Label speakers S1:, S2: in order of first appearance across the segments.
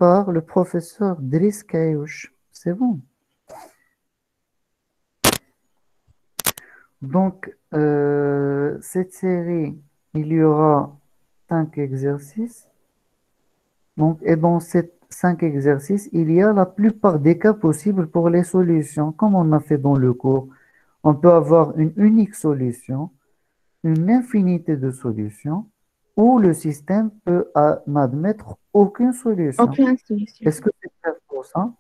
S1: par le professeur Driss Kayouch. C'est bon. Donc, cette série, il y aura 5 exercices. Donc, et dans ces 5 exercices, il y a la plupart des cas possibles pour les solutions, comme on a fait dans le cours. On peut avoir une unique solution, une infinité de solutions, ou le système peut n'admettre aucune solution.
S2: Aucune solution.
S1: Est-ce que c'est clair pour ça?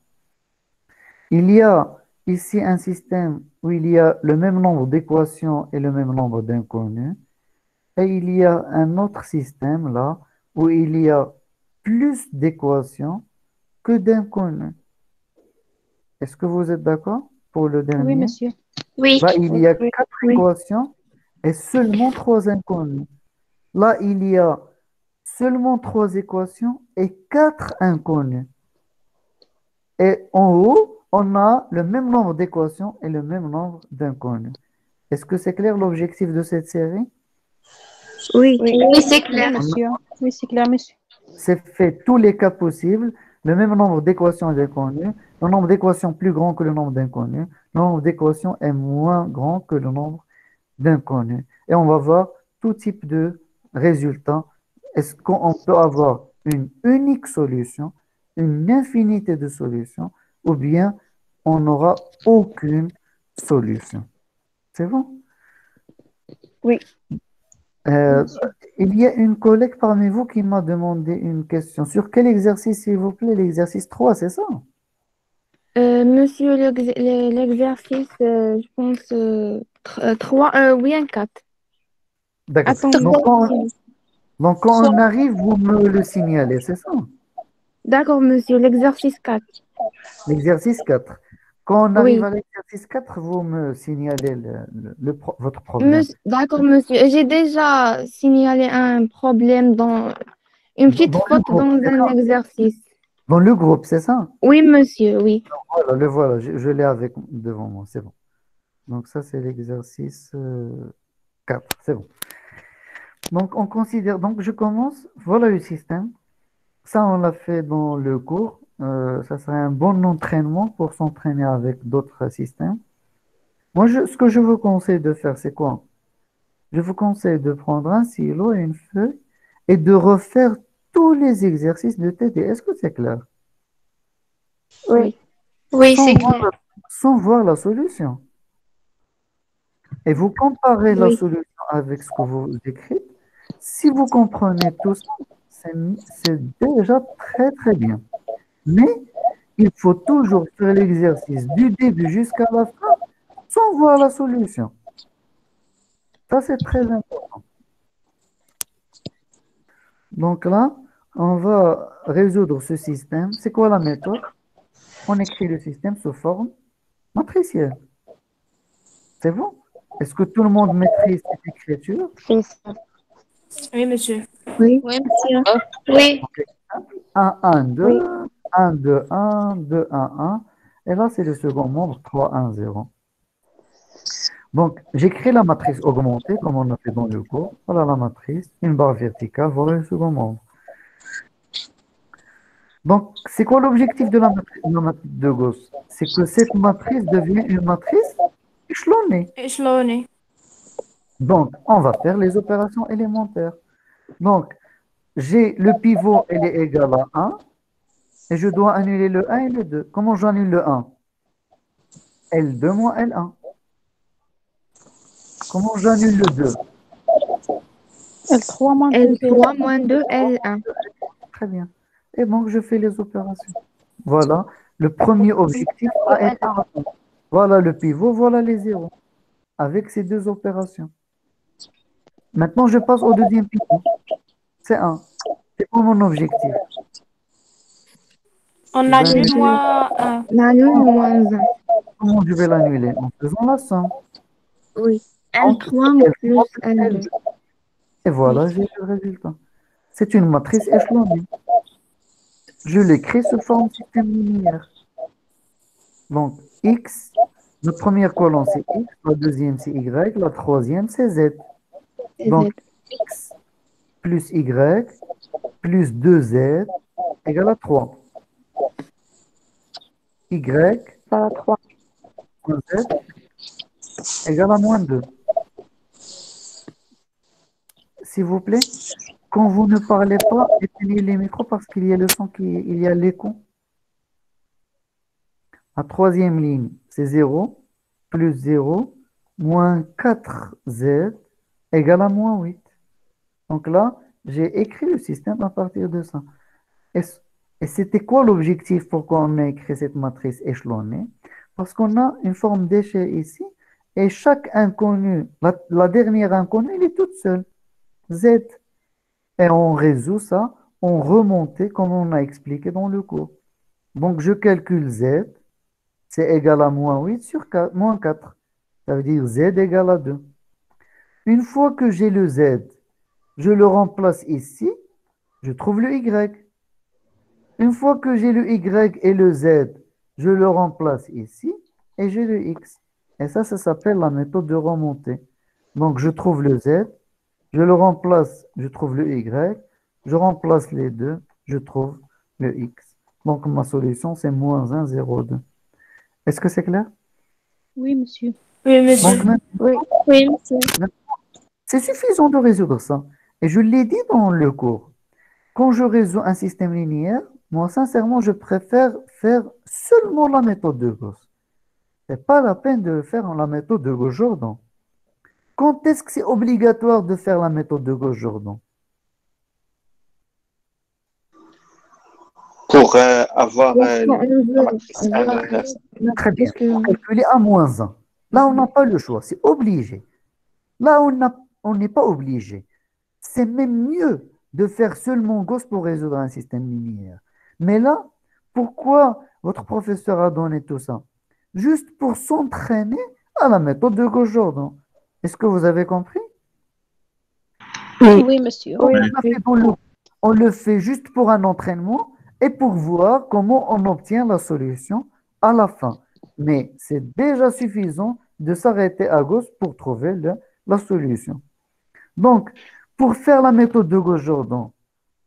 S1: Il y a ici un système où il y a le même nombre d'équations et le même nombre d'inconnus. Et il y a un autre système là où il y a plus d'équations que d'inconnus. Est-ce que vous êtes d'accord pour le
S2: Oui,
S1: dernier?
S2: monsieur.
S3: Oui,
S1: Là, il y a
S2: Oui.
S1: 4 équations et seulement 3 inconnus. Là, il y a seulement 3 équations et 4 inconnus. Et en haut, on a le même nombre d'équations et le même nombre d'inconnus. Est-ce que c'est clair l'objectif de cette série?
S2: Oui.
S3: oui, c'est
S2: Oui,
S3: clair.
S2: monsieur. Oui, c'est clair, monsieur.
S1: C'est fait tous les cas possibles, le même nombre d'équations et d'inconnus, le nombre d'équations plus grand que le nombre d'inconnus, le nombre d'équations est moins grand que le nombre d'inconnus. Et on va voir tout type de résultats. Est-ce qu'on peut avoir une unique solution, une infinité de solutions, ou bien on n'aura aucune solution? C'est bon?
S2: Oui.
S1: Euh,
S2: Monsieur.
S1: il y a une collègue parmi vous qui m'a demandé une question. Sur quel exercice, s'il vous plaît? L'exercice 3, c'est ça?
S2: Monsieur, l'exercice, je pense, 3, oui, un 4.
S1: D'accord.
S2: Attends,
S1: Donc, quand on arrive, vous me le signalez, c'est ça?
S2: d'accord, monsieur, l'exercice 4.
S1: L'exercice 4. Quand on arrive
S2: Oui.
S1: à l'exercice 4, vous me signalez votre problème.
S2: D'accord, monsieur. J'ai déjà signalé un problème dans une petite
S1: Dans le
S2: faute
S1: groupe,
S2: dans
S1: c'est
S2: un
S1: ça?
S2: exercice.
S1: Dans le groupe, c'est ça?
S2: Oui, monsieur, oui.
S1: Voilà, le voilà, je l'ai avec devant moi, c'est bon. Donc ça, c'est l'exercice 4, c'est bon. Donc on considère, donc je commence, voilà le système. Ça, on l'a fait dans le cours. Ça serait un bon entraînement pour s'entraîner avec d'autres systèmes. Moi, ce que je vous conseille de faire, c'est quoi? Je vous conseille de prendre un stylo et une feuille et de refaire tous les exercices de TD. Est-ce que c'est clair?
S2: Oui.
S3: Oui,
S1: Sans
S3: c'est
S1: voir,
S3: clair.
S1: sans voir la solution. Et vous comparez la
S2: Oui.
S1: solution avec ce que vous écrivez. Si vous comprenez tout ça, c'est déjà très, très bien. Mais il faut toujours faire l'exercice du début jusqu'à la fin sans voir la solution. Ça, c'est très important. Donc là, on va résoudre ce système. C'est quoi la méthode? On écrit le système sous forme matricielle. C'est bon? Est-ce que tout le monde maîtrise cette écriture?
S2: C'est ça.
S4: Oui, monsieur.
S2: Oui.
S3: Oui, monsieur. Oui,
S1: Ok. 1, 1,
S2: Oui.
S1: 2, 1, 2, 1, 2, 1, 1. Et là, c'est le second membre, 3, 1, 0. Donc, j'écris la matrice augmentée, comme on a fait dans le cours. Voilà la matrice, une barre verticale, voilà le second membre. Donc, c'est quoi l'objectif de la matrice de Gauss? C'est que cette matrice devienne une matrice échelonnée.
S4: Échelonné.
S1: Donc, on va faire les opérations élémentaires. Donc, j'ai le pivot, il est égal à 1, et je dois annuler le 1 et le 2. Comment j'annule le 1? L2 moins L1. Comment j'annule le 2?
S2: L3 moins 2, L3 moins 2, L1.
S1: Très bien. Et donc, je fais les opérations. Voilà, le premier objectif a été atteint. Voilà le pivot, voilà les zéros, avec ces 2 opérations. Maintenant, je passe au deuxième pivot. C'est 1. C'est quoi mon objectif?
S4: On annule
S1: D'annuler.
S4: moins un.
S2: L'annule moins 1.
S1: Comment je vais l'annuler? En faisant la somme.
S2: Oui.
S1: Donc,
S2: L3
S1: L3
S2: plus
S1: plus
S2: L2.
S1: L2. Et
S2: Oui.
S1: voilà, j'ai le résultat. C'est une matrice échelonnée. Je l'écris sous forme système linéaire. Donc, X, la première colonne, c'est X, la deuxième, c'est Y, la troisième, c'est Z. Donc,
S2: Z.
S1: X plus Y plus 2Z égale à 3. Y
S5: Ça va 3.
S1: moins Z égale à moins 2. S'il vous plaît, quand vous ne parlez pas, éteignez les micros parce qu'il y a le son il y a l'écho. La troisième ligne, c'est 0 plus 0 moins 4Z égale à moins 8. Donc là, j'ai écrit le système à partir de ça. Et, et c'était quoi l'objectif pourquoi on a écrit cette matrice échelonnée? Parce qu'on a une forme d'échelle ici et chaque inconnu, la dernière inconnue, elle est toute seule, Z. Et on résout ça en remontée comme on a expliqué dans le cours. Donc je calcule Z, c'est égal à moins 8 sur 4, moins 4. Ça veut dire Z égale à 2. Une fois que j'ai le Z, je le remplace ici, je trouve le Y. Une fois que j'ai le Y et le Z, je le remplace ici et j'ai le X. Et ça s'appelle la méthode de remontée. Donc je trouve le Z, je le remplace, je trouve le Y, je remplace les deux, je trouve le X. Donc ma solution, c'est moins 1, 0, 2. Est-ce que c'est clair?
S5: Oui, monsieur.
S4: Oui, monsieur.
S1: Donc maintenant,
S5: Oui.
S3: Oui, monsieur.
S1: c'est suffisant de résoudre ça. Et je l'ai dit dans le cours. Quand je résous un système linéaire, moi, sincèrement, je préfère faire seulement la méthode de Gauss. C'est pas la peine de faire la méthode de Gauss-Jordan. Quand est-ce que c'est obligatoire de faire la méthode de Gauss-Jordan?
S6: Pour avoir
S2: Lorsqu'on
S6: la
S2: veut,
S6: matrice inverse.
S1: Très bien.
S2: excusez-moi.
S1: Calculer à moins 1. Là, on n'a pas le choix. C'est obligé. Là, on n'est pas obligé. C'est même mieux de faire seulement Gauss pour résoudre un système linéaire. Mais là, pourquoi votre professeur a donné tout ça? Juste pour s'entraîner à la méthode de Gauss-Jordan. Est-ce que vous avez compris?
S5: Oui, monsieur.
S1: Donc, on le fait juste pour un entraînement et pour voir comment on obtient la solution à la fin. Mais c'est déjà suffisant de s'arrêter à Gauss pour trouver la solution. Donc, pour faire la méthode de Gauss-Jordan,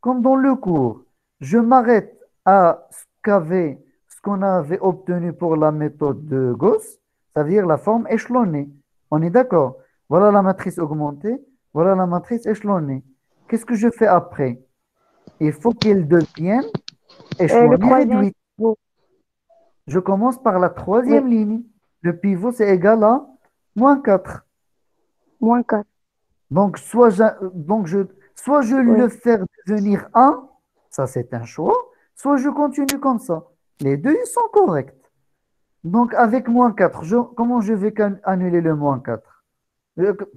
S1: comme dans le cours, je m'arrête à ce qu'on avait obtenu pour la méthode de Gauss, c'est-à-dire la forme échelonnée. On est d'accord? Voilà la matrice augmentée, voilà la matrice échelonnée. Qu'est-ce que je fais après? Il faut qu'elle devienne
S5: Le
S1: échelonnée
S5: troisième
S1: réduite.
S5: pivot.
S1: Je commence par la troisième ligne. Le pivot, c'est égal à moins 4.
S5: Moins 4.
S1: Donc, soit je le fais devenir 1, ça c'est un choix, soit je continue comme ça. Les deux, ils sont corrects. Donc, avec moins 4, comment je vais annuler le moins 4?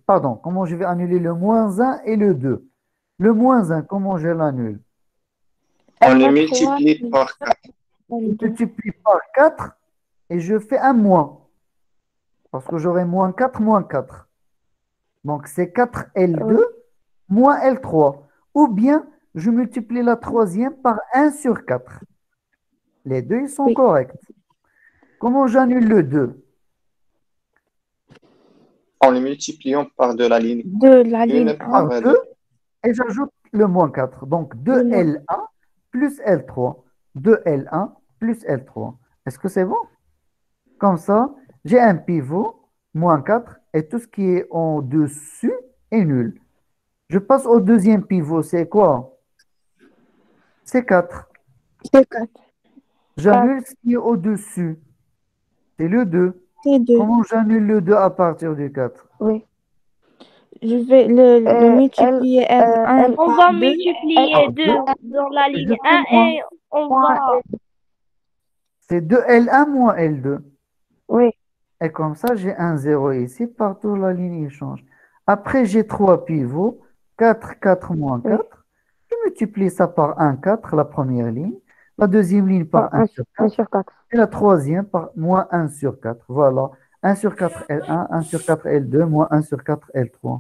S1: Pardon, comment je vais annuler le moins 1 et le 2? Le moins 1, comment je l'annule?
S6: On le multiplie par 4.
S1: Je multiplie par 4 et je fais un moins. Parce que j'aurai moins 4, moins 4. Donc, c'est 4L2 moins L3. Ou bien, je multiplie la troisième par 1 sur 4. Les deux, ils sont corrects. Comment j'annule le 2?
S6: En le multipliant par de la ligne
S2: De la ligne
S6: 1
S1: Par
S6: par
S1: 2, et j'ajoute le moins 4. Donc, 2L1 plus L3. 2L1 plus L3. Est-ce que c'est bon? Comme ça, j'ai un pivot, moins 4, et tout ce qui est en dessus est nul. Je passe au deuxième pivot, c'est quoi? C'est 4.
S2: C'est 4.
S1: J'annule ce qui est au-dessus. C'est le 2.
S2: C'est 2.
S1: Comment j'annule le 2 à partir du 4?
S5: Oui.
S2: Je vais le multiplier L1
S3: On
S2: par
S3: va
S2: 2.
S3: multiplier
S1: Par
S3: 2
S1: 2.
S3: dans la
S1: Je
S3: ligne
S1: fais
S3: 1
S1: moins.
S3: et on va...
S1: C'est 2L1 moins L2.
S5: Oui.
S1: Et comme ça, j'ai un 0 ici. Partout, la ligne il change. Après, j'ai 3 pivots. 4, 4 moins 4. Je multiplie ça par 1, 4, la première ligne. La deuxième ligne par 1 sur
S5: 1
S1: 4.
S5: sur 4.
S1: Et la troisième par moins 1 sur 4. Voilà. 1 sur 4 L1, 1 sur 4 L2, moins 1 sur 4 L3.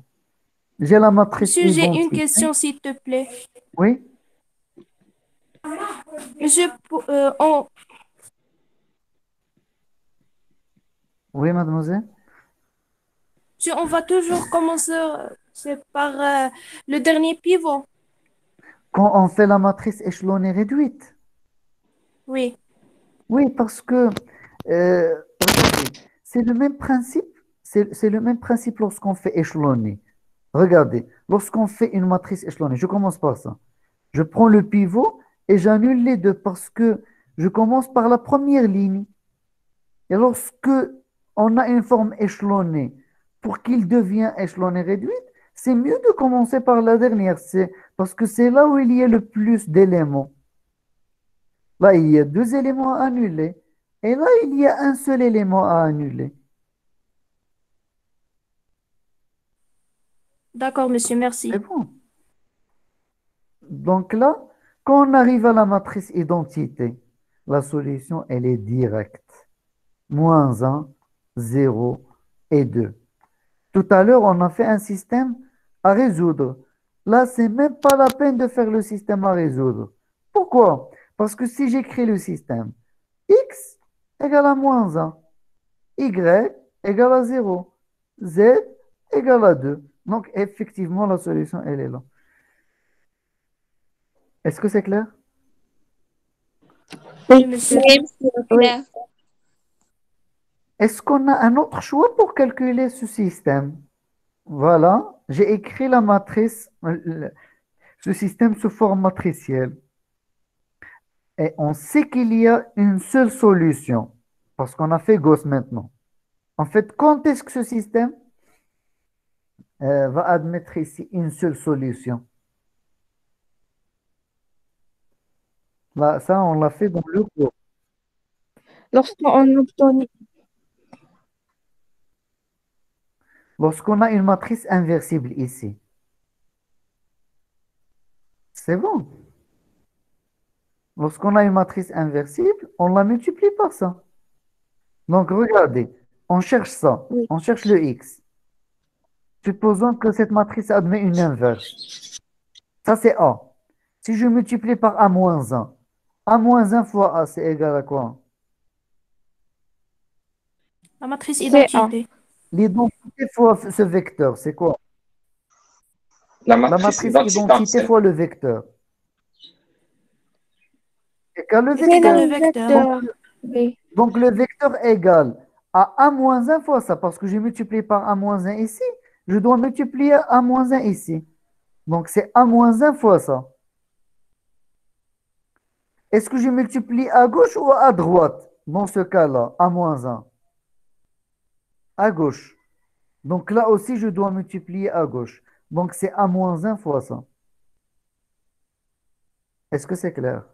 S1: J'ai la matrice
S4: Monsieur, j'ai une
S1: identité.
S4: question, s'il te plaît.
S1: Oui?
S4: Monsieur,
S1: Oui, mademoiselle?
S4: monsieur, on va toujours commencer c'est par le dernier pivot.
S1: Quand on fait la matrice échelonnée réduite,
S4: Oui.
S1: Oui, parce que, regardez, c'est le même principe, c'est le même principe lorsqu'on fait échelonner. Regardez, lorsqu'on fait une matrice échelonnée, je commence par ça. Je prends le pivot et j'annule les deux parce que je commence par la première ligne. Et lorsque on a une forme échelonnée, pour qu'il devienne échelonné réduite, c'est mieux de commencer par la dernière, c'est parce que c'est là où il y a le plus d'éléments. Là, il y a deux éléments à annuler. Et là, il y a un seul élément à annuler.
S4: D'accord, monsieur,
S1: C'est
S4: merci.
S1: bon. Donc là, quand on arrive à la matrice identité, la solution, elle est directe. Moins 1, 0 et 2. Tout à l'heure, on a fait un système à résoudre. Là, c'est même pas la peine de faire le système à résoudre. Pourquoi? Parce que si j'écris le système, x égale à moins 1, y égale à 0, z égale à 2. Donc, effectivement, la solution, elle est là. Est-ce que c'est clair?
S4: Oui, monsieur.
S5: Oui.
S1: Est-ce qu'on a un autre choix pour calculer ce système? Voilà, j'ai écrit la matrice, ce système sous forme matricielle. Et on sait qu'il y a une seule solution, parce qu'on a fait Gauss maintenant. En fait, quand est-ce que ce système va admettre ici une seule solution? Là, ça, on l'a fait dans le cours.
S2: Lorsqu'on obtient,
S1: Lorsqu'on a une matrice inversible ici, c'est bon. Lorsqu'on a une matrice inversible, on la multiplie par ça. Donc, regardez, on cherche ça,
S2: oui,
S1: on cherche le x. Supposons que cette matrice admet une inverse. Ça, c'est A. Si je multiplie par A-1, A-1 fois A, c'est égal à quoi?
S4: La matrice
S2: c'est A.
S4: identité.
S1: L'identité fois ce vecteur, c'est quoi?
S6: La
S1: La
S6: matrice
S1: matrice
S6: identité
S1: identité fois le vecteur. Égale le
S2: C'est
S4: Égale le
S1: vecteur.
S2: le
S4: vecteur.
S2: vecteur. Oui,
S1: Donc, le vecteur égale à A-1 fois ça, parce que j'ai multiplié par A-1 ici. Je dois multiplier A-1 ici. Donc, c'est A-1 fois ça. Est-ce que je multiplie à gauche ou à droite? Dans ce cas-là, A-1. À gauche. Donc là aussi, je dois multiplier à gauche. Donc c'est A-1 fois ça. Est-ce que c'est clair?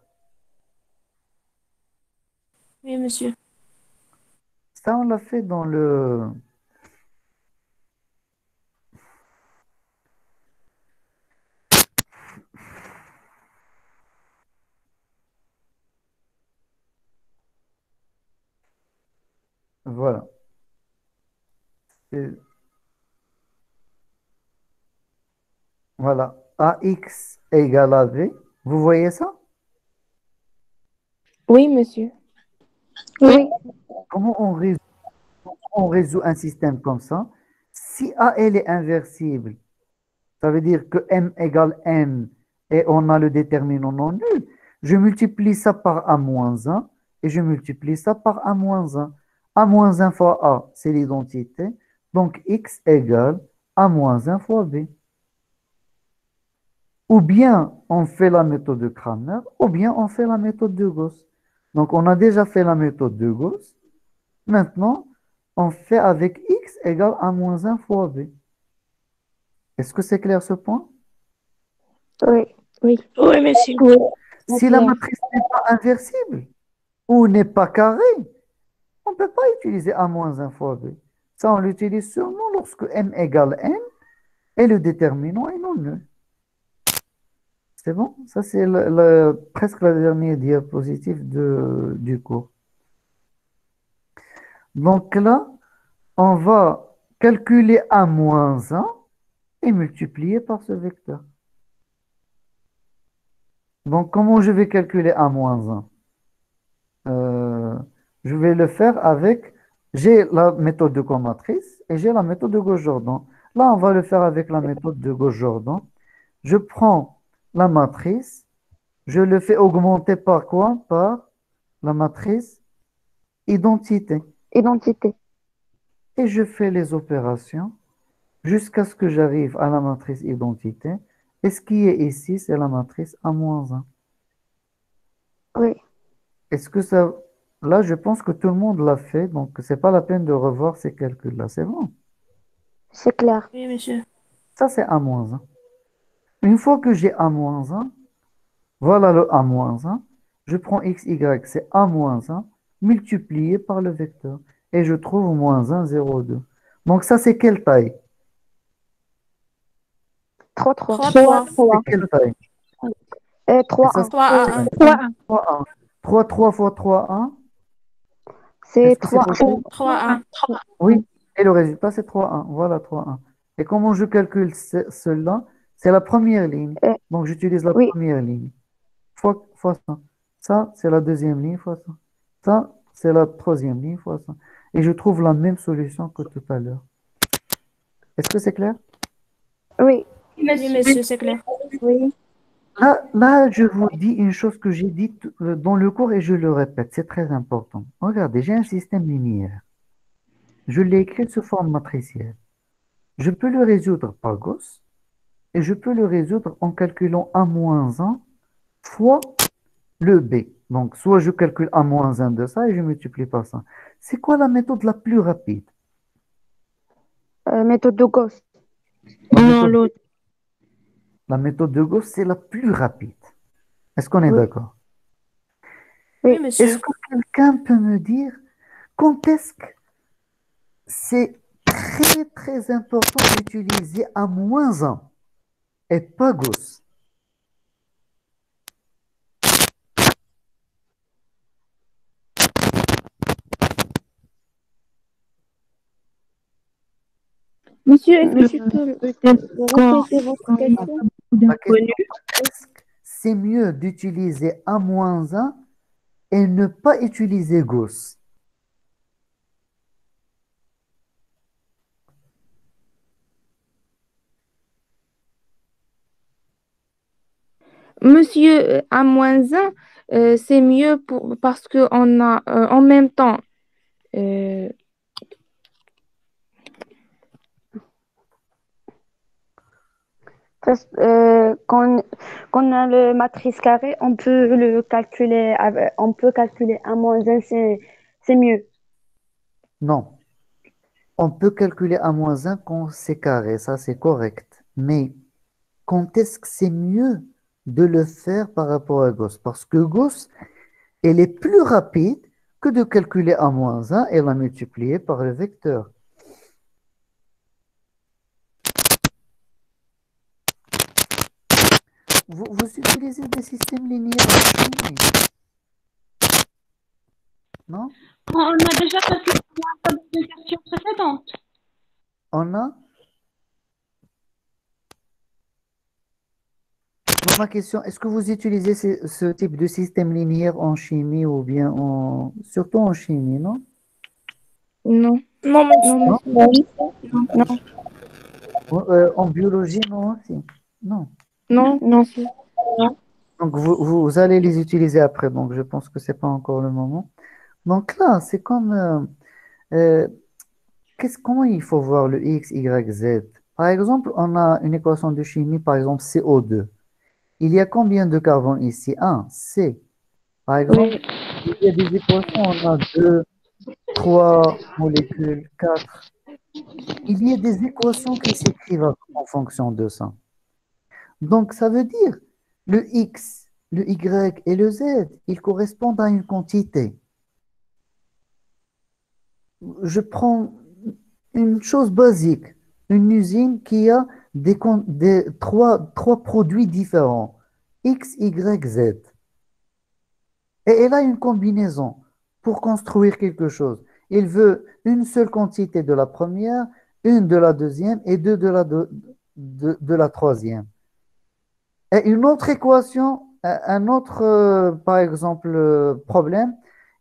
S4: Oui, monsieur.
S1: Ça, on l'a fait dans le... Voilà. Et voilà. AX égale à V. Vous voyez ça?
S2: oui, monsieur.
S5: Oui.
S1: Comment on résout un système comme ça? Si A, elle est inversible, ça veut dire que M égale N et on a le déterminant non nul. Je multiplie ça par A-1 et je multiplie ça par A-1. A-1 fois A, c'est l'identité. Donc X égale A-1 fois B. Ou bien on fait la méthode de Cramer, ou bien on fait la méthode de Gauss. Donc on a déjà fait la méthode de Gauss. Maintenant, on fait avec X égale A-1 fois B. Est-ce que c'est clair ce point?
S5: Oui.
S2: Oui,
S3: Oui, monsieur.
S5: Oui.
S1: Si la
S2: clair.
S1: matrice n'est pas inversible ou n'est pas carrée, on ne peut pas utiliser A-1 fois B. Ça, on l'utilise seulement lorsque M égale N et le déterminant est non nul. C'est bon? Ça, c'est presque la dernière diapositive du cours. Donc là, on va calculer A-1 et multiplier par ce vecteur. Donc, comment je vais calculer A-1? Je vais le faire avec, j'ai la méthode de Comatrice et j'ai la méthode de Gauss-Jordan. Là, on va le faire avec la méthode de Gauss-Jordan. Je prends la matrice, je le fais augmenter par quoi? Par la matrice identité.
S5: Identité.
S1: Et je fais les opérations jusqu'à ce que j'arrive à la matrice identité. Et ce qui est ici, c'est la matrice A-1.
S5: Oui.
S1: Est-ce que ça... Là, je pense que tout le monde l'a fait, donc c'est pas la peine de revoir ces calculs-là. C'est bon.
S5: C'est clair.
S4: Oui, monsieur.
S1: Ça, c'est A-1. Une fois que j'ai A-1, voilà le A-1. Je prends x, y, c'est A-1 multiplié par le vecteur. Et je trouve moins 1, 0, 2. Donc ça, c'est quelle taille?
S5: 3, 3.
S4: 3,
S5: 3,
S4: 3.
S1: C'est quelle taille?
S5: 3,
S1: Et ça,
S5: 1.
S4: 3 à 1.
S5: 3, 1.
S1: 3, 1. 3 fois 3, 1.
S5: C'est
S1: Est-ce que c'est
S5: 3, 1.
S1: possible?
S4: 3 à 1.
S1: Oui. Et le résultat, c'est 3, 1. Voilà, 3, 1. Et comment je calcule cela? C'est la première ligne. Donc, j'utilise la
S5: Oui.
S1: première ligne. Fois ça. Ça, c'est la deuxième ligne fois ça. Ça, c'est la troisième ligne fois ça. Et je trouve la même solution que tout à l'heure. Est-ce que c'est clair?
S5: Oui.
S4: Oui, monsieur, c'est clair.
S5: Oui.
S1: Là, je vous dis une chose que j'ai dite dans le cours et je le répète, c'est très important. Regardez, j'ai un système linéaire. Je l'ai écrit sous forme matricielle. Je peux le résoudre par Gauss et je peux le résoudre en calculant A-1 fois le B. Donc, soit je calcule A-1 de ça et je multiplie par ça. C'est quoi la méthode la plus rapide?
S5: Méthode de Gauss.
S1: La
S3: Non,
S1: méthode,
S3: l'autre.
S1: la méthode de Gauss, c'est la plus rapide. Est-ce qu'on est
S5: Oui.
S1: d'accord?
S4: Oui,
S5: Oui.
S1: Est-ce
S4: monsieur.
S1: que quelqu'un peut me dire quand est-ce que c'est très très important d'utiliser A-1 et pas Gauss?
S2: Monsieur, est-ce que tu peux répéter votre question?
S1: La question, est-ce que c'est mieux d'utiliser A-1 et ne pas utiliser Gauss?
S2: Monsieur, à -1, c'est mieux parce qu'on a en même temps. euh,
S5: Quand on a le matrice carré, on peut le calculer, on peut calculer A-1, c'est mieux.
S1: Non. On peut calculer A-1 quand c'est carré, ça c'est correct. Mais quand est-ce que c'est mieux de le faire par rapport à Gauss? Parce que Gauss, elle est plus rapide que de calculer A-1 et la multiplier par le vecteur. Vous utilisez des systèmes linéaires infinis, non?
S3: On a déjà calculé dans une question précédente.
S1: On a? Donc, ma question, est-ce que vous utilisez ce type de système linéaire en chimie ou bien surtout en chimie, non?
S2: non,
S4: Non, monsieur.
S2: non,
S1: Non?
S2: monsieur.
S5: Non,
S1: En biologie, non aussi? Non.
S2: Non,
S5: non.
S2: monsieur.
S1: Donc, vous allez les utiliser après, donc je pense que c'est pas encore le moment. Donc là, c'est comme, euh, comment il faut voir le X, Y, Z? Par exemple, on a une équation de chimie, par exemple CO2. Il y a combien de carbone ici? Un, C. Par exemple, il y a des équations, on a 2, 3 molécules, 4. Il y a des équations qui s'écrivent en fonction de ça. Donc, ça veut dire le X, le Y et le Z, ils correspondent à une quantité. Je prends une chose basique, une usine qui a trois produits différents, X, Y, Z. Et elle a une combinaison pour construire quelque chose. Il veut une seule quantité de la première, une de la deuxième et deux de la troisième. Et une autre équation, un autre, par exemple, problème,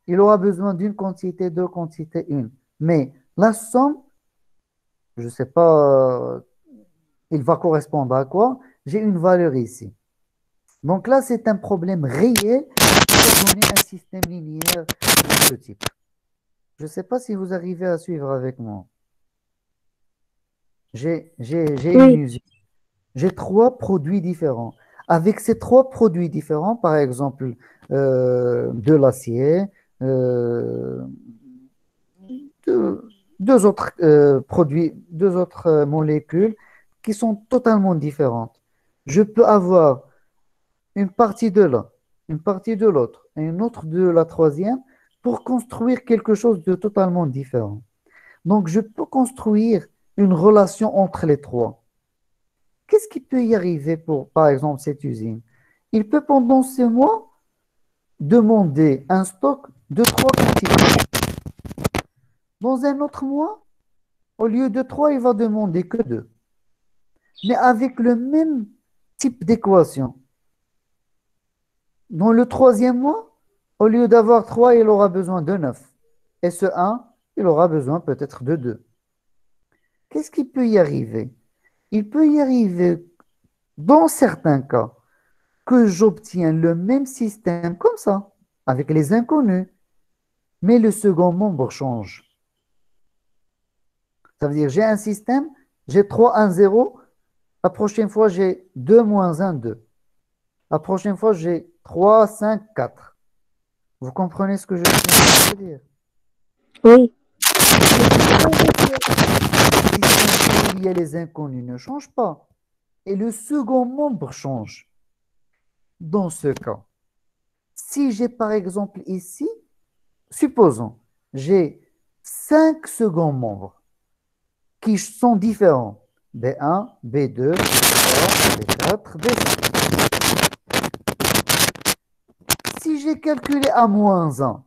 S1: il aura besoin d'une quantité, deux quantités, une. Mais la somme, je ne sais pas, il va correspondre à quoi? J'ai une valeur ici. Donc là, c'est un problème réel pour donner un système linéaire de ce type. Je ne sais pas si vous arrivez à suivre avec moi. J'ai une
S2: Oui,
S1: usine. J'ai trois produits différents. Avec ces trois produits différents, par exemple, de l'acier, euh, deux, deux autres produits, deux autres molécules qui sont totalement différentes. Je peux avoir une partie de l'un, une partie de l'autre et une autre de la troisième pour construire quelque chose de totalement différent. Donc, je peux construire une relation entre les trois. Qu'est-ce qui peut y arriver pour, par exemple, cette usine? Il peut, pendant 6 mois, demander un stock de trois quantités. Dans un autre mois, au lieu de trois, il va demander que deux. Mais avec le même type d'équation. Dans le troisième mois, au lieu d'avoir trois, il aura besoin de 9. Et ce un, il aura besoin peut-être de 2. Qu'est-ce qui peut y arriver? Il peut y arriver, dans certains cas, que j'obtiens le même système comme ça, avec les inconnus, mais le second membre change. Ça veut dire, j'ai un système, j'ai 3, 1, 0. La prochaine fois, j'ai 2, moins 1, 2. La prochaine fois, j'ai 3, 5, 4. Vous comprenez ce que je viens de dire?
S2: oui,
S1: Le système où il y a les inconnus ne change pas. Et le second membre change. Dans ce cas, si j'ai par exemple ici, supposons, j'ai 5 seconds membres qui sont différents. B1, B2, B3, B4, B5. Si j'ai calculé à moins 1,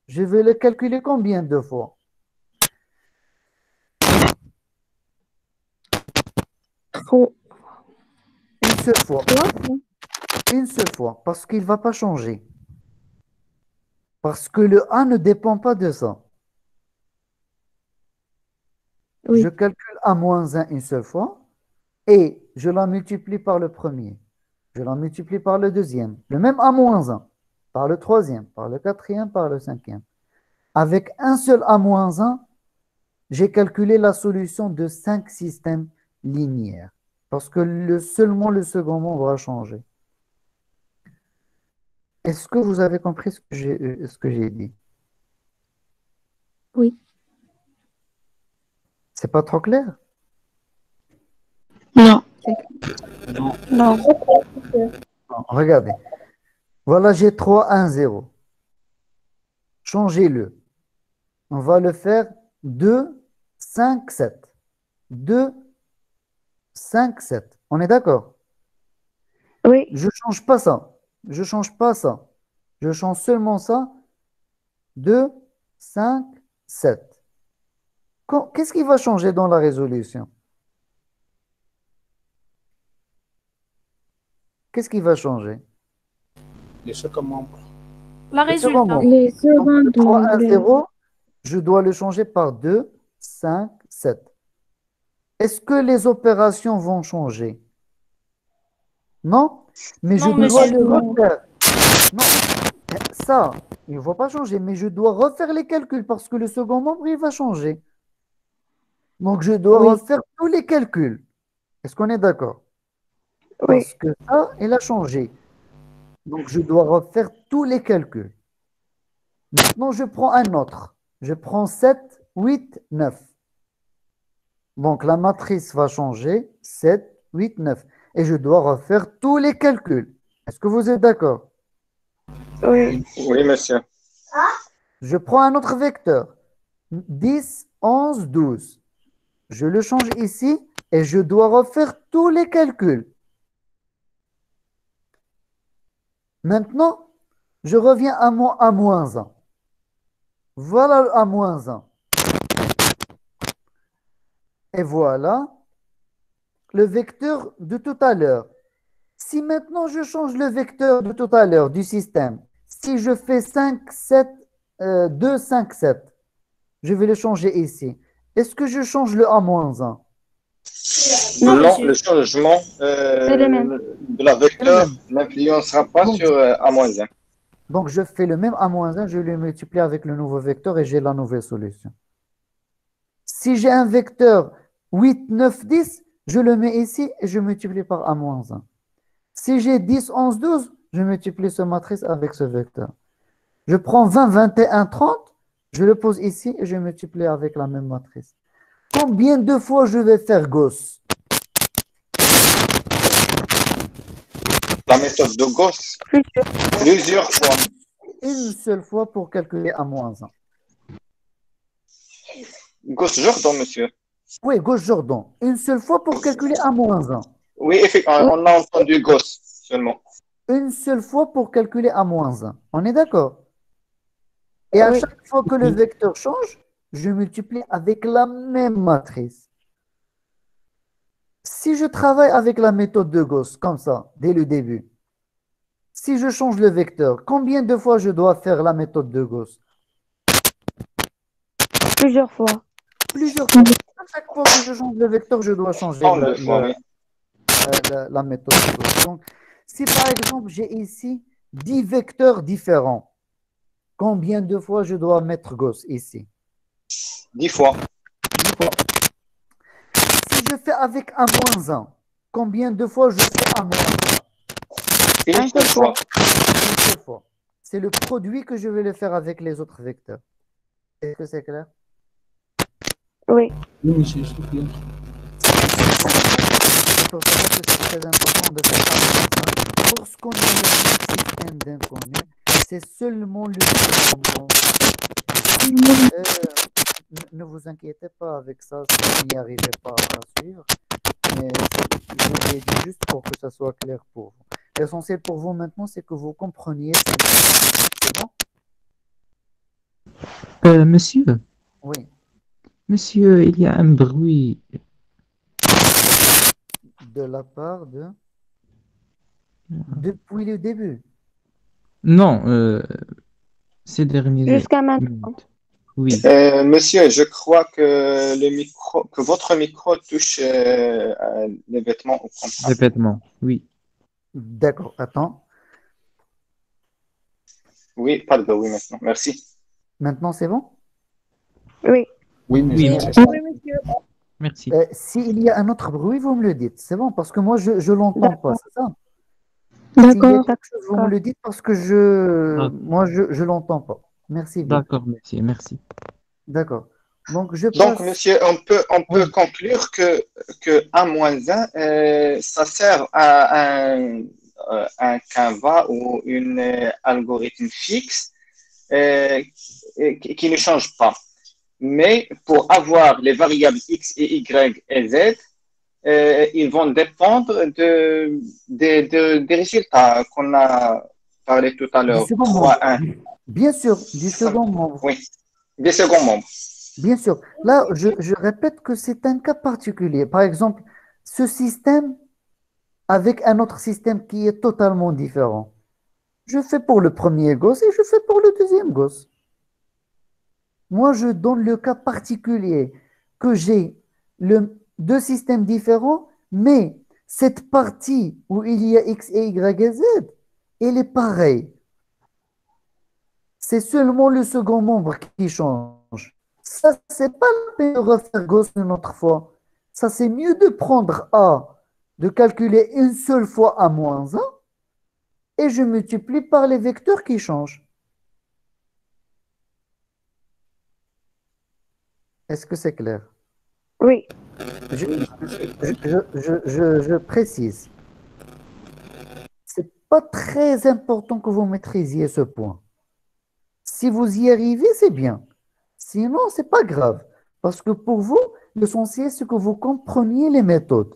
S1: je vais le calculer combien de fois?
S2: Tro-
S1: Une seule fois.
S2: trois,
S1: Une seule fois. Parce qu'il ne va pas changer. Parce que le 1 ne dépend pas de ça. Je
S2: oui,
S1: calcule à moins 1 une seule fois et je la multiplie par le premier. Je la multiplie par le deuxième. Le même à moins 1. Par le troisième, par le quatrième, par le cinquième. Avec un seul a moins 1, j'ai calculé la solution de 5 systèmes linéaires. Parce que seulement le second membre a changé. Est-ce que vous avez compris ce que j'ai dit?
S2: oui.
S1: C'est pas trop clair?
S6: Non.
S5: Non.
S1: Non, regardez. Voilà, j'ai 3, 1, 0. Changez-le. On va le faire 2, 5, 7. 2, 5, 7. On est d'accord?
S5: Oui.
S1: Je ne change pas ça. Je ne change pas ça. Je change seulement ça. 2, 5, 7. Qu'est-ce qui va changer dans la résolution? Qu'est-ce qui va changer?
S6: Les second membres.
S4: La
S1: Le second
S4: résultat.
S1: membre.
S2: Les
S1: Donc,
S2: secondes
S1: le 3, 1,
S2: membres.
S1: 0, je dois le changer par 2, 5, 7. Est-ce que les opérations vont changer? Non, mais je
S4: Non,
S1: dois
S4: monsieur.
S1: le refaire. Non, ça, il ne va pas changer, mais je dois refaire les calculs parce que le second membre, il va changer. Donc, je dois
S2: Oui,
S1: refaire tous les calculs. Est-ce qu'on est d'accord?
S5: Oui.
S1: Parce que ça, il a changé. Donc, je dois refaire tous les calculs. Maintenant, je prends un autre. Je prends 7, 8, 9. Donc, la matrice va changer. 7, 8, 9. Et je dois refaire tous les calculs. Est-ce que vous êtes d'accord?
S5: Oui.
S6: Oui, monsieur.
S1: Je prends un autre vecteur. 10, 11, 12. Je le change ici et je dois refaire tous les calculs. Maintenant, je reviens à mon A moins 1. Voilà le A moins 1. Et voilà le vecteur de tout à l'heure. Si maintenant je change le vecteur de tout à l'heure du système, si je fais 5, 7, 2, 5, 7, je vais le changer ici. Est-ce que je change le A-1?
S4: Non,
S6: Non,
S4: monsieur.
S6: le changement
S5: C'est les mêmes.
S6: de la vecteur n'influencera pas
S1: Donc,
S6: sur A-1.
S1: Donc, je fais le même A-1, je le multiplie avec le nouveau vecteur et j'ai la nouvelle solution. Si j'ai un vecteur 8, 9, 10, je le mets ici et je multiplie par A-1. Si j'ai 10, 11, 12, je multiplie ce matrice avec ce vecteur. Je prends 20, 21, 30, je le pose ici et je multiplie avec la même matrice. Combien de fois je vais faire Gauss?
S7: La méthode de Gauss, plusieurs fois.
S1: Une seule fois pour calculer A-1.
S7: Gauss-Jordan, monsieur.
S1: Oui, Gauss-Jordan. Une seule fois pour calculer A-1.
S7: Oui, effectivement, on a entendu Gauss seulement.
S1: Une seule fois pour calculer A-1. On est d'accord? Et à
S5: Oui.
S1: chaque fois que le vecteur change, je multiplie avec la même matrice. Si je travaille avec la méthode de Gauss, comme ça, dès le début, si je change le vecteur, combien de fois je dois faire la méthode de Gauss?
S5: Plusieurs fois.
S1: Plusieurs fois. À chaque fois que je change le vecteur, je dois changer
S7: En deux fois, oui.
S1: la méthode de Gauss. Donc, si par exemple, j'ai ici 10 vecteurs différents, combien de fois je dois mettre Gauss ici?
S7: 10 fois.
S1: 10 fois. Si je fais avec A-1, combien de fois je fais A-1?
S7: Une seule fois.
S1: Une seule fois. C'est le produit que je vais le faire avec les autres vecteurs. Est-ce que c'est clair?
S5: Oui.
S6: Oui, monsieur, s'il vous plaît.
S1: C'est pour ça que c'est très important de faire A-1. Lorsqu'on a le système d'inconnu, c'est seulement le second. Ne vous inquiétez pas avec ça si vous n'y arrivez pas à suivre. Mais je vous l'ai dit juste pour que ça soit clair pour vous. L'essentiel pour vous maintenant, c'est que vous compreniez. C'est bon?
S8: Monsieur,
S1: Oui.
S8: monsieur, il y a un bruit.
S1: De la part de... Depuis le début.
S8: Non, ces derniers
S5: Jusqu'à maintenant.
S8: minutes. Oui,
S7: Monsieur, je crois que que votre micro touche les vêtements ou comme ça.
S8: répète-moi. Oui.
S1: D'accord, attends.
S7: Oui, pas de bruit maintenant. Merci.
S1: Maintenant, c'est bon?
S5: Oui.
S6: Oui,
S8: Oui,
S6: monsieur.
S8: merci.
S1: S'il y a un autre bruit, vous me le dites. C'est bon, parce que moi, je ne l'entends pas,
S5: D'accord.
S1: c'est ça? S'il y a
S2: D'accord.
S1: quelque chose, vous me le dites parce que moi, je ne l'entends pas. Merci bien.
S8: D'accord, monsieur, merci.
S1: D'accord. Donc, je
S7: Donc,
S1: passe...
S7: monsieur, on peut
S1: Oui.
S7: conclure que A-1, ça sert à un Canva ou un algorithme fixe qui ne change pas. Mais pour avoir les variables X et Y et Z, ils vont dépendre des résultats qu'on a parlé tout à
S1: Du
S7: l'heure.
S1: second
S7: 3,
S1: membre.
S7: 1.
S1: Bien sûr, du second membre.
S7: Oui, des seconds membres.
S1: Bien sûr. Là, je répète que c'est un cas particulier. Par exemple, ce système avec un autre système qui est totalement différent. Je fais pour le premier gosse et je fais pour le deuxième gosse. Moi, je donne le cas particulier que j'ai deux systèmes différents, mais cette partie où il y a X et Y et Z, elle est pareille. C'est seulement le second membre qui change. Ça, c'est pas la peine de refaire Gauss une autre fois. Ça, c'est mieux de prendre A, de calculer une seule fois A-1, et je multiplie par les vecteurs qui changent. Est-ce que c'est clair?
S5: Oui.
S1: Je précise. C'est pas très important que vous maîtrisiez ce point. Si vous y arrivez, c'est bien. Sinon, c'est pas grave. Parce que pour vous, l'essentiel, c'est que vous compreniez les méthodes.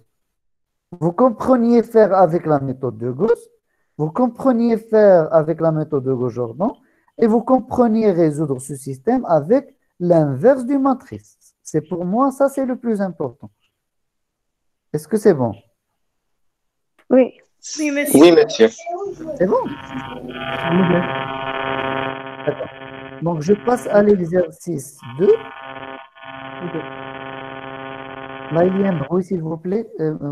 S1: Vous compreniez faire avec la méthode de Gauss, vous compreniez faire avec la méthode de Gauss-Jordan, et vous compreniez résoudre ce système avec l'inverse du matrice. C'est pour moi, ça, c'est le plus important. Est-ce que c'est bon?
S5: Oui.
S3: Oui, monsieur.
S7: Oui, monsieur.
S1: C'est bon? D'accord. Donc, je passe à l'exercice 2. Là, il y a un bruit, s'il vous plaît.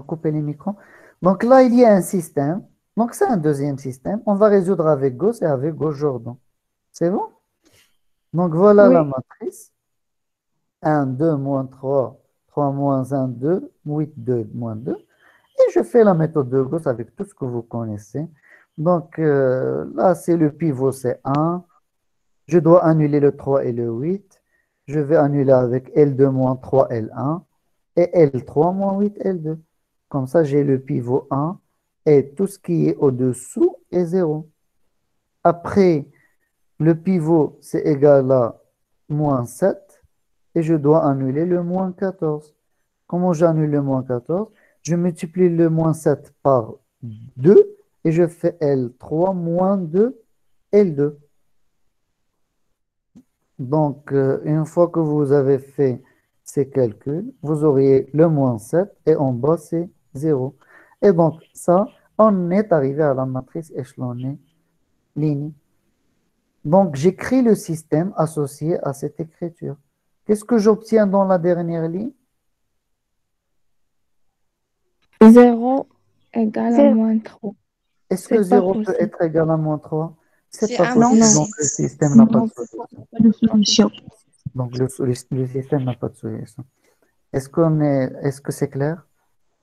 S1: Coupez les micros. Donc là, il y a un système Donc, c'est un deuxième système. On va résoudre avec Gauss et avec Gauss-Jordan. C'est bon? Donc, voilà la
S5: Oui.
S1: matrice. 1, 2, moins 3, 3 moins 1, 2, 8, 2, moins 2. Et je fais la méthode de Gauss avec tout ce que vous connaissez. Donc, là, c'est le pivot, c'est 1. Je dois annuler le 3 et le 8. Je vais annuler avec L2 moins 3, L1. Et L3 moins 8, L2. Comme ça, j'ai le pivot 1. Et tout ce qui est au-dessous est 0. Après, le pivot, c'est égal à moins 7. Et je dois annuler le moins 14. Comment j'annule le moins 14? Je multiplie le moins 7 par 2 et je fais L3 moins 2, L2. Donc, une fois que vous avez fait ces calculs, vous auriez le moins 7 et en bas, c'est 0. Et donc, ça, on est arrivé à la matrice échelonnée ligne. Donc, j'écris le système associé à cette écriture. Qu'est-ce que j'obtiens dans la dernière ligne?
S2: 0 égale à
S5: Zéro.
S2: moins 3.
S1: Est-ce que
S2: C'est pas
S1: 0 peut
S2: possible.
S1: être égal à moins 3? C'est
S9: C'est
S1: pas possible,
S2: Non.
S1: donc le système n'a
S2: Non,
S1: pas de
S2: c'est pas
S1: solution.
S9: Pas de solution.
S1: Donc, le système n'a pas de solution. Est-ce que c'est clair?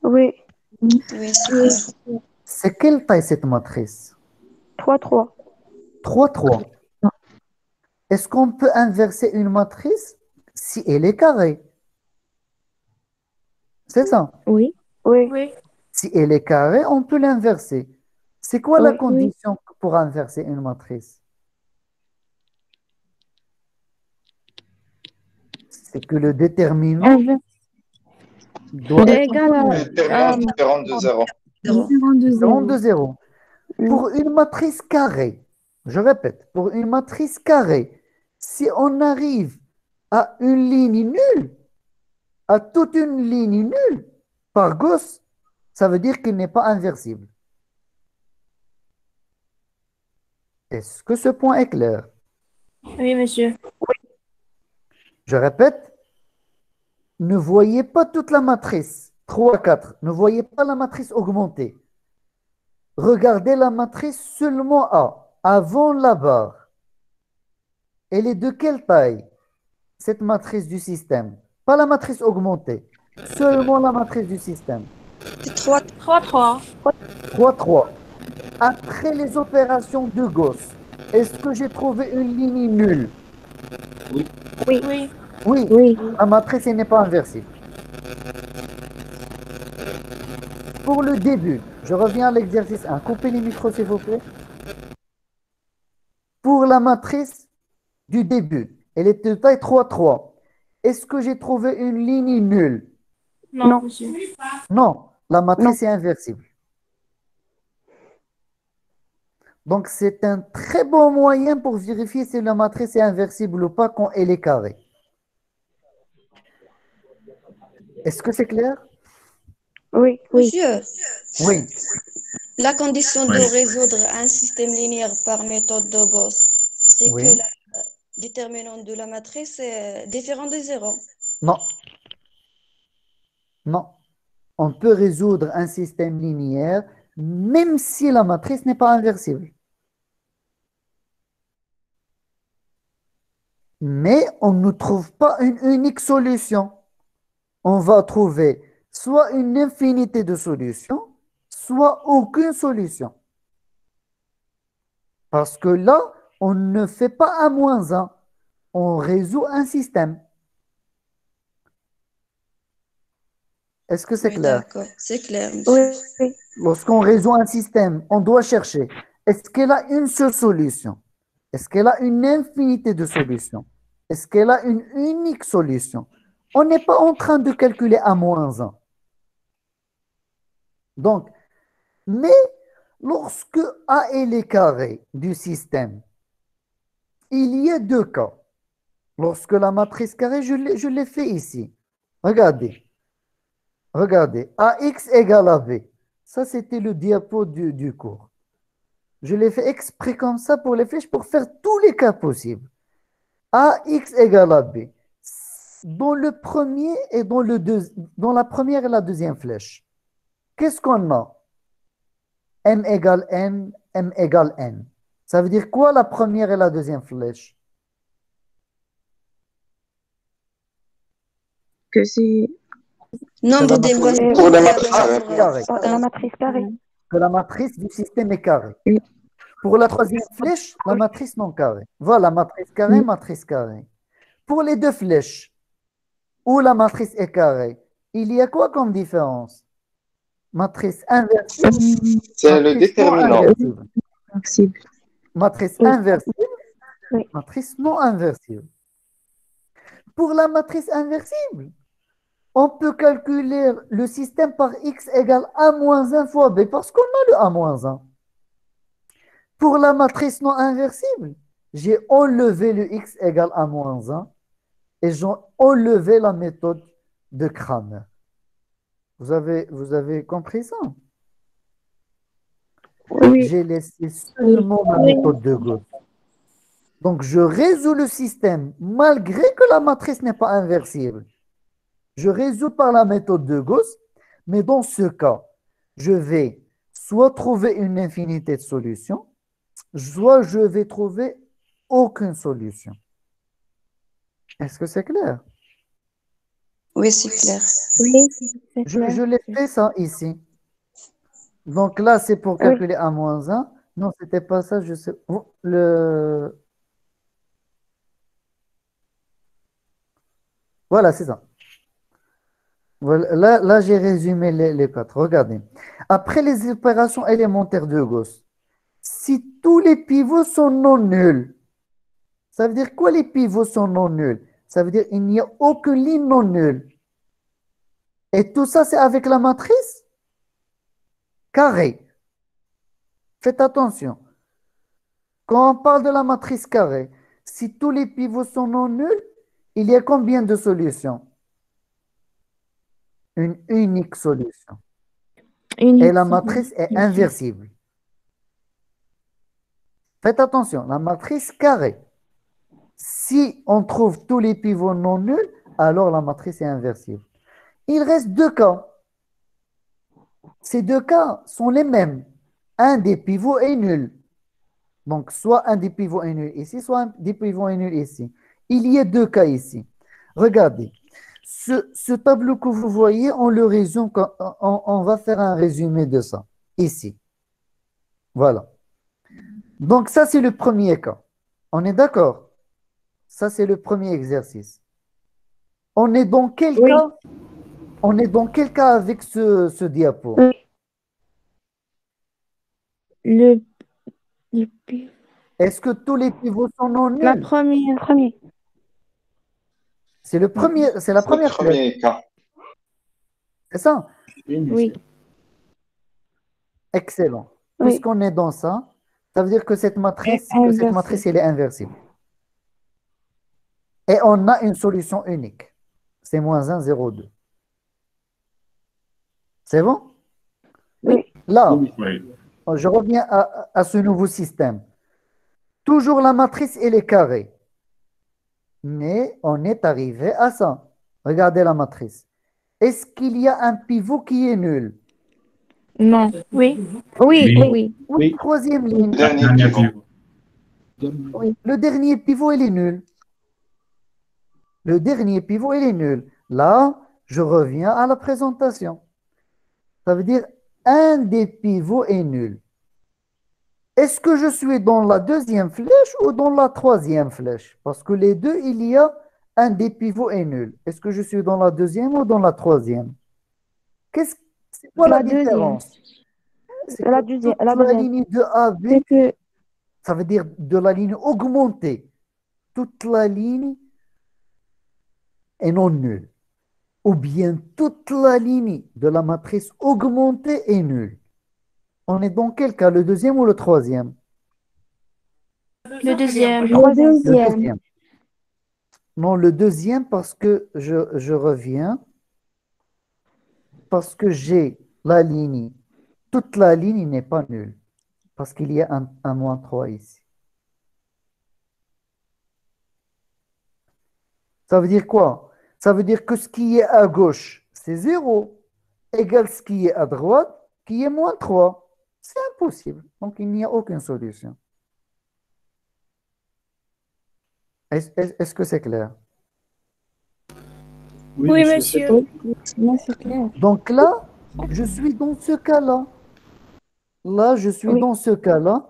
S5: Oui.
S9: Oui, c'est clair.
S1: C'est quelle taille cette matrice?
S5: 3, 3.
S1: 3, 3. Est-ce qu'on peut inverser une matrice si elle est carrée? C'est ça.
S2: Oui,
S5: Oui.
S4: Oui.
S1: Si elle est carrée, on peut l'inverser. C'est quoi la
S5: Oui.
S1: condition pour inverser une matrice? C'est que le déterminant
S2: inverse
S1: doit
S2: est
S1: être
S2: égal à
S7: Le terminal différent de 0.
S9: 0.
S2: différent de
S1: différent
S2: 0.
S1: de 0. Pour une matrice carrée, je répète, pour une matrice carrée, si on arrive à une ligne nulle, à toute une ligne nulle, par Gauss, ça veut dire qu'il n'est pas inversible. Est-ce que ce point est clair?
S4: Oui, monsieur.
S1: Je répète, ne voyez pas toute la matrice 3, 4. Ne voyez pas la matrice augmentée. Regardez la matrice seulement A, avant la barre. Elle est de quelle taille, cette matrice du système? Pas la matrice augmentée, seulement la matrice du système.
S9: C'est 3.
S4: 3, 3.
S1: 3, 3. Après les opérations de Gauss, est-ce que j'ai trouvé une ligne nulle?
S4: Oui.
S1: Oui,
S2: Oui,
S1: la matrice elle n'est pas inversible. Pour le début, je reviens à l'exercice 1. Coupez les micros, s'il vous plaît. Pour la matrice du début, elle est de taille 3, 3. Est-ce que j'ai trouvé une ligne nulle?
S4: Non,
S5: Non.
S4: monsieur.
S1: Non, la matrice est inversible. Donc, c'est un très bon moyen pour vérifier si la matrice est inversible ou pas quand elle est carrée. Est-ce que c'est clair?
S5: Oui.
S9: Monsieur,
S1: Oui.
S9: la condition de résoudre un système linéaire par méthode de Gauss, c'est
S1: Oui.
S9: que la déterminante de la matrice est différente de 0.
S1: Non. Non. On peut résoudre un système linéaire même si la matrice n'est pas inversible. Mais on ne trouve pas une unique solution. On va trouver soit une infinité de solutions, soit aucune solution. Parce que là, on ne fait pas un moins un, on résout un système. Est-ce que c'est
S9: Oui,
S1: clair?
S9: d'accord, c'est clair, monsieur.
S5: Oui.
S1: Lorsqu'on résout un système, on doit chercher, est-ce qu'elle a une seule solution? Est-ce qu'elle a une infinité de solutions? Est-ce qu'elle a une unique solution? On n'est pas en train de calculer un moins un. Donc, mais lorsque A est les carrés du système, il y a deux cas. Lorsque la matrice carrée, je l'ai fait ici. Regardez. Regardez. AX égale à B. Ça, c'était le diapo du cours. Je l'ai fait exprès comme ça pour les flèches pour faire tous les cas possibles. AX égale à B. Dans le premier et dans la première et la deuxième flèche, qu'est-ce qu'on a? M égale N, M égale N. Ça veut dire quoi la première et la deuxième flèche?
S2: Que c'est
S9: Nombre
S1: la
S9: des
S1: matrice-
S9: voies
S7: Pour la
S9: carrées
S7: matrice
S9: sur
S1: carrée.
S5: La matrice carrée.
S1: Que la matrice du système est carrée.
S2: Oui.
S1: Pour la troisième flèche, la matrice non carrée. Voilà, matrice carrée,
S2: Oui.
S1: matrice carrée. Pour les deux flèches, où la matrice est carrée, il y a quoi comme différence? Matrice inversible,
S7: C'est le
S1: matrice non
S7: déterminant.
S1: inversible.
S2: possible.
S1: Matrice
S5: Oui.
S1: inversible,
S5: Oui.
S1: matrice non inversible. Pour la matrice inversible, on peut calculer le système par x égale a moins 1 fois b parce qu'on a le a moins 1. Pour la matrice non inversible, j'ai enlevé le x égale a moins 1 et j'ai enlevé la méthode de Cramer. Vous avez compris ça?
S2: Oui.
S1: J'ai laissé seulement la méthode de Gauss. Donc, je résous le système malgré que la matrice n'est pas inversible. Je résous par la méthode de Gauss, mais dans ce cas, je vais soit trouver une infinité de solutions, soit je vais trouver aucune solution. Est-ce que c'est clair?
S9: Oui, c'est clair.
S2: Oui, c'est
S1: Je
S2: clair.
S1: l'ai fait ça ici. Donc là, c'est pour
S5: Oui.
S1: calculer a moins 1. Non, c'était pas ça, je sais. Oh, Voilà, c'est ça. Voilà, là j'ai résumé les quatre. Regardez. Après les opérations élémentaires de Gauss, si tous les pivots sont non nuls, ça veut dire quoi les pivots sont non nuls? Ça veut dire qu'il n'y a aucune ligne non nulle. Et tout ça, c'est avec la matrice carrée. Faites attention. Quand on parle de la matrice carrée, si tous les pivots sont non nuls, il y a combien de solutions? Une unique solution. Et la matrice est inversible. Faites attention, la matrice carrée. Si on trouve tous les pivots non nuls, alors la matrice est inversible. Il reste deux cas. Ces deux cas sont les mêmes. Un des pivots est nul. Donc, soit un des pivots est nul ici, soit un des pivots est nul ici. Il y a deux cas ici. Regardez. Ce tableau que vous voyez, on le résume, on va faire un résumé de ça, ici. Voilà. Donc, ça, c'est le premier cas. On est d'accord? Ça, c'est le premier exercice. On est dans quel
S2: Oui.
S1: cas? On est dans quel cas avec ce diapo?
S2: Le
S1: Est-ce que tous les pivots sont non
S2: La
S1: nuls?
S2: première.
S5: Premier.
S1: C'est la première
S7: C'est le
S1: flèche.
S7: premier cas.
S1: C'est ça?
S2: Oui.
S1: Excellent.
S5: Oui.
S1: Puisqu'on est dans ça, ça veut dire que cette matrice, elle est inversible. Et on a une solution unique. C'est moins 1, 0, 2. C'est bon?
S5: Oui.
S1: Là,
S6: Oui.
S1: je reviens à ce nouveau système. Toujours la matrice, elle est carrée. Mais on est arrivé à ça. Regardez la matrice. Est-ce qu'il y a un pivot qui est nul?
S2: Non. Oui.
S6: Oui.
S2: Oui.
S1: Ou
S6: Oui.
S1: troisième ligne?
S7: Dernier
S6: Dernier
S7: pivot.
S6: pivot.
S1: Le dernier pivot, il est nul. Le dernier pivot, il est nul. Là, je reviens à la présentation. Ça veut dire un des pivots est nul. Est-ce que je suis dans la deuxième flèche ou dans la troisième flèche? Parce que les deux, il y a un des pivots est nul. Est-ce que je suis dans la deuxième ou dans la troisième? C'est quoi la
S5: La deuxième.
S1: différence? C'est
S5: La
S1: que
S5: deuxième.
S1: toute
S5: La
S1: la
S5: deuxième.
S1: ligne de AB,
S2: C'est que
S1: ça veut dire de la ligne augmentée. Toute la ligne est non nulle. Ou bien toute la ligne de la matrice augmentée est nulle. On est dans quel cas? Le deuxième ou le troisième?
S4: Le deuxième.
S5: Troisième.
S1: Le deuxième. Non, le deuxième parce que je reviens. Parce que j'ai la ligne. Toute la ligne n'est pas nulle. Parce qu'il y a un moins 3 ici. Ça veut dire quoi? Ça veut dire que ce qui est à gauche, c'est 0, égale ce qui est à droite, qui est moins 3. C'est impossible. Donc, il n'y a aucune solution. Est-ce que c'est clair?
S4: Oui, monsieur.
S5: Moi, c'est clair.
S1: Donc là, je suis dans ce cas-là. Là, je suis
S5: Oui.
S1: dans ce cas-là.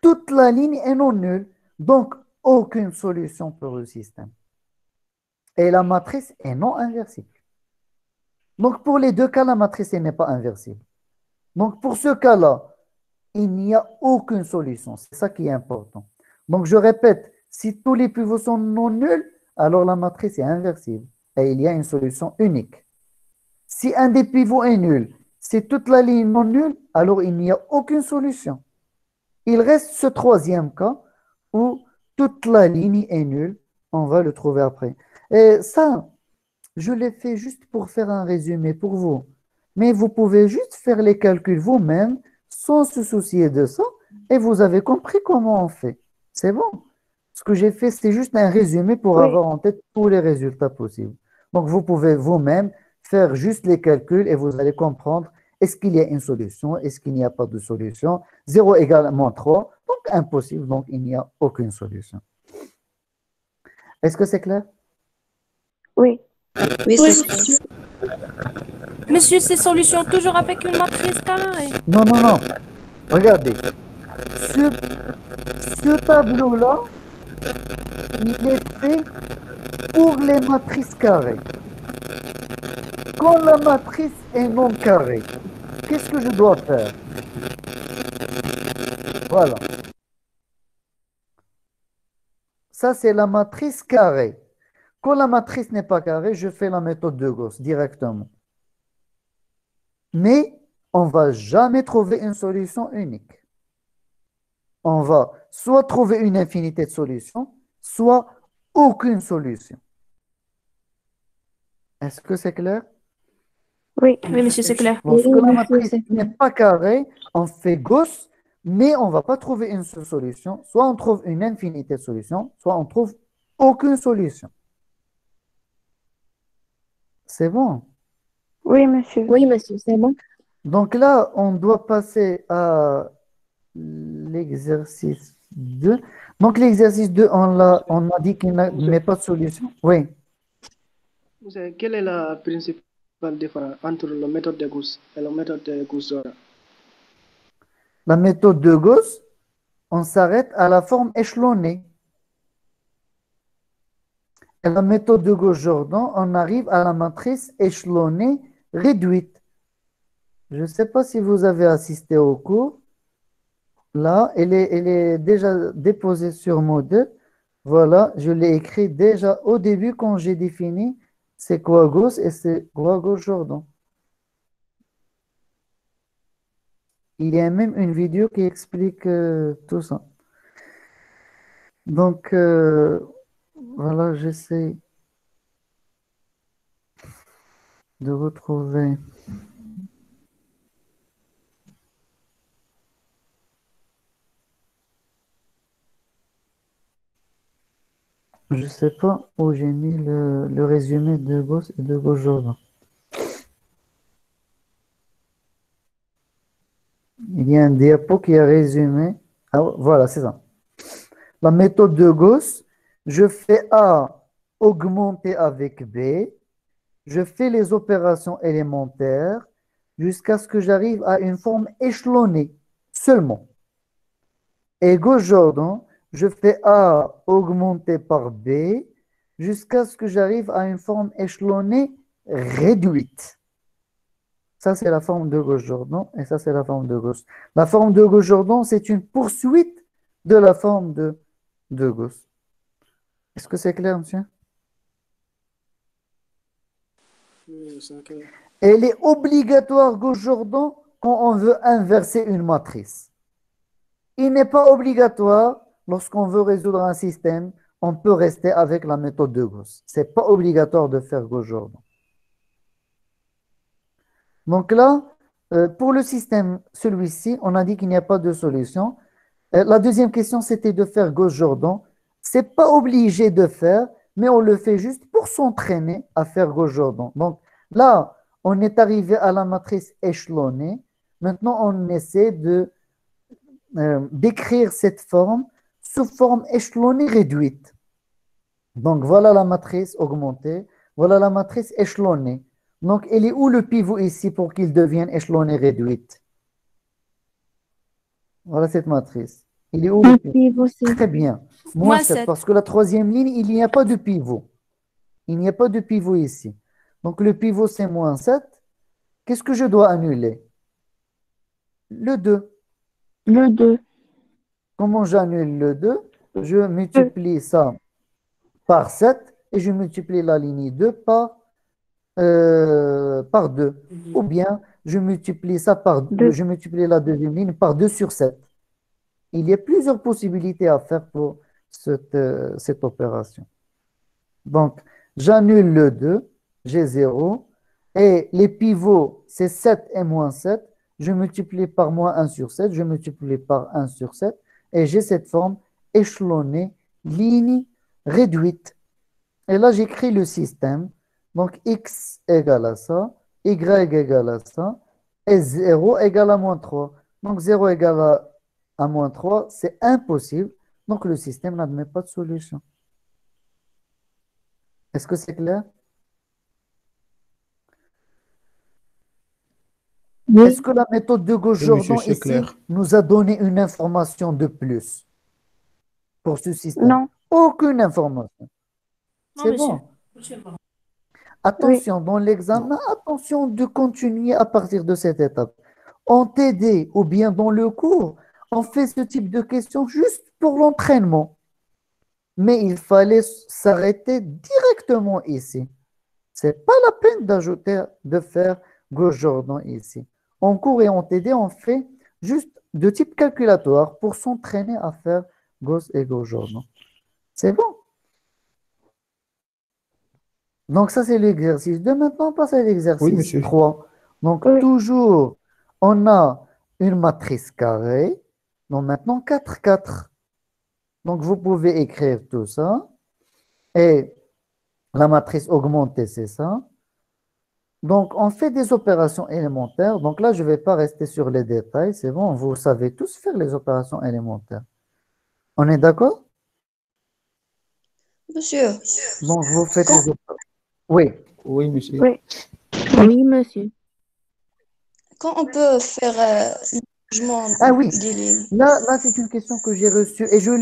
S1: Toute la ligne est non nulle. Donc, aucune solution pour le système. Et la matrice est non inversible. Donc, pour les deux cas, la matrice elle n'est pas inversible. Donc, pour ce cas-là, il n'y a aucune solution. C'est ça qui est important. Donc, je répète, si tous les pivots sont non nuls, alors la matrice est inversible. Et il y a une solution unique. Si un des pivots est nul, si toute la ligne non nulle, alors il n'y a aucune solution. Il reste ce troisième cas où toute la ligne est nulle. On va le trouver après. Et ça, je l'ai fait juste pour faire un résumé pour vous. Mais vous pouvez juste faire les calculs vous-même sans se soucier de ça et vous avez compris comment on fait. C'est bon. Ce que j'ai fait, c'est juste un résumé pour
S5: Oui.
S1: avoir en tête tous les résultats possibles. Donc, vous pouvez vous-même faire juste les calculs et vous allez comprendre est-ce qu'il y a une solution, est-ce qu'il n'y a pas de solution. 0 égale moins 3, donc impossible, donc il n'y a aucune solution. Est-ce que c'est clair?
S5: Oui.
S9: Oui,
S4: Oui,
S9: c'est
S4: monsieur. Monsieur, ces solutions toujours avec une matrice carrée.
S1: Non, non, non. Regardez. Ce tableau-là, il est fait pour les matrices carrées. Quand la matrice est non carrée, qu'est-ce que je dois faire? Voilà. Ça, c'est la matrice carrée. Quand la matrice n'est pas carrée, je fais la méthode de Gauss directement. Mais on ne va jamais trouver une solution unique. On va soit trouver une infinité de solutions, soit aucune solution. Est-ce que c'est clair?
S5: Oui.
S4: Oui, monsieur, c'est clair.
S1: Lorsque
S5: Oui,
S1: la
S5: monsieur,
S1: matrice
S5: c'est
S1: n'est pas carrée, on fait Gauss, mais on ne va pas trouver une seule solution. Soit on trouve une infinité de solutions, soit on trouve aucune solution. C'est bon.
S5: Oui, monsieur.
S2: Oui, monsieur, c'est bon.
S1: Donc là, on doit passer à l'exercice 2. Donc l'exercice 2, on a dit qu'il n'y a pas de solution. Oui.
S6: Vous savez, quelle est la principale différence entre la méthode de Gauss et la méthode de Gauss-Jordan?
S1: La méthode de Gauss, on s'arrête à la forme échelonnée. Et la méthode de Gauss-Jordan, on arrive à la matrice échelonnée réduite. Je ne sais pas si vous avez assisté au cours. Là, elle est déjà déposée sur modèle. Voilà, je l'ai écrit déjà au début quand j'ai défini c'est quoi Gauss et c'est quoi Gauss-Jordan. Il y a même une vidéo qui explique tout ça. Donc, voilà, j'essaie de retrouver. Je ne sais pas où j'ai mis le résumé de Gauss et de Gauss-Jordan. Il y a un diapo qui est résumé. Ah, voilà, c'est ça. La méthode de Gauss, je fais A augmenter avec B. Je fais les opérations élémentaires jusqu'à ce que j'arrive à une forme échelonnée seulement. Et Gauss-Jordan, je fais A augmenté par B jusqu'à ce que j'arrive à une forme échelonnée réduite. Ça, c'est la forme de Gauss-Jordan et ça, c'est la forme de Gauss. La forme de Gauss-Jordan, c'est une poursuite de la forme de Gauss. Est-ce que c'est clair, monsieur?
S6: Oui, c'est clair.
S1: Elle est obligatoire Gauss-Jordan quand on veut inverser une matrice. Il n'est pas obligatoire lorsqu'on veut résoudre un système, on peut rester avec la méthode de Gauss. Ce n'est pas obligatoire de faire Gauss-Jordan. Donc là, pour le système, celui-ci, on a dit qu'il n'y a pas de solution. La deuxième question, c'était de faire Gauss-Jordan. Ce n'est pas obligé de faire, mais on le fait juste pour s'entraîner à faire Gauss-Jordan. Donc là, on est arrivé à la matrice échelonnée. Maintenant, on essaie de d'écrire cette forme sous forme échelonnée réduite. Donc, voilà la matrice augmentée, voilà la matrice échelonnée. Donc, il est où le pivot ici pour qu'il devienne échelonné réduite? Voilà cette matrice. Il est où le
S2: Le
S1: pivot?
S2: pivot, c'est
S1: Très bien. Moins
S4: Moins
S1: 7,
S4: 7.
S1: parce que la troisième ligne, il n'y a pas de pivot. Il n'y a pas de pivot ici. Donc, le pivot, c'est moins 7. Qu'est-ce que je dois annuler? Le 2.
S2: le 2.
S1: Comment j'annule le 2? Je multiplie ça par 7 et je multiplie la ligne 2 par 2. Ou bien, je multiplie ça je multiplie la deuxième ligne par 2 sur 7. Il y a plusieurs possibilités à faire pour cette opération. Donc, j'annule le 2, j'ai 0. Et les pivots, c'est 7 et moins 7. Je multiplie par moins 1 sur 7. Je multiplie par 1 sur 7. Et j'ai cette forme échelonnée, ligne réduite. Et là, j'écris le système. Donc, x égale à ça, y égale à ça, et 0 égale à moins 3. Donc, 0 égale à moins 3, c'est impossible. Donc, le système n'admet pas de solution. Est-ce que c'est clair?
S2: Oui.
S1: Est-ce que la méthode de
S10: Oui, monsieur,
S1: Gauche-Jordan
S10: c'est
S1: ici
S10: clair.
S1: nous a donné une information de plus pour ce système?
S5: Non,
S1: Aucune information.
S4: Non,
S1: C'est
S4: monsieur.
S1: bon.
S2: Oui.
S1: Attention, dans l'examen, attention de continuer à partir de cette étape. En TD ou bien dans le cours, on fait ce type de questions juste pour l'entraînement. Mais il fallait s'arrêter directement ici. C'est pas la peine de faire Gauche-Jordan ici. En cours et en TD, on fait juste de type calculatoire pour s'entraîner à faire Gauss et Gauche-Jordan. C'est bon. Donc, ça, c'est l'exercice 2. Maintenant, on passe à
S10: Oui,
S1: l'exercice
S10: monsieur.
S1: 3. Donc,
S5: Oui.
S1: toujours, on a une matrice carrée. Donc, maintenant, 4, 4. Donc, vous pouvez écrire tout ça. Et la matrice augmentée, c'est ça. Donc, on fait des opérations élémentaires. Donc là, je ne vais pas rester sur les détails. C'est bon, vous savez tous faire les opérations élémentaires. On est d'accord?
S9: Monsieur,
S1: Donc, vous faites
S9: quand,
S1: les opérations. Oui.
S10: Oui, monsieur.
S5: oui.
S2: Oui, monsieur.
S9: quand on peut faire le changement
S1: Ah oui.
S9: des lignes?
S1: Là, c'est une question que j'ai reçue et je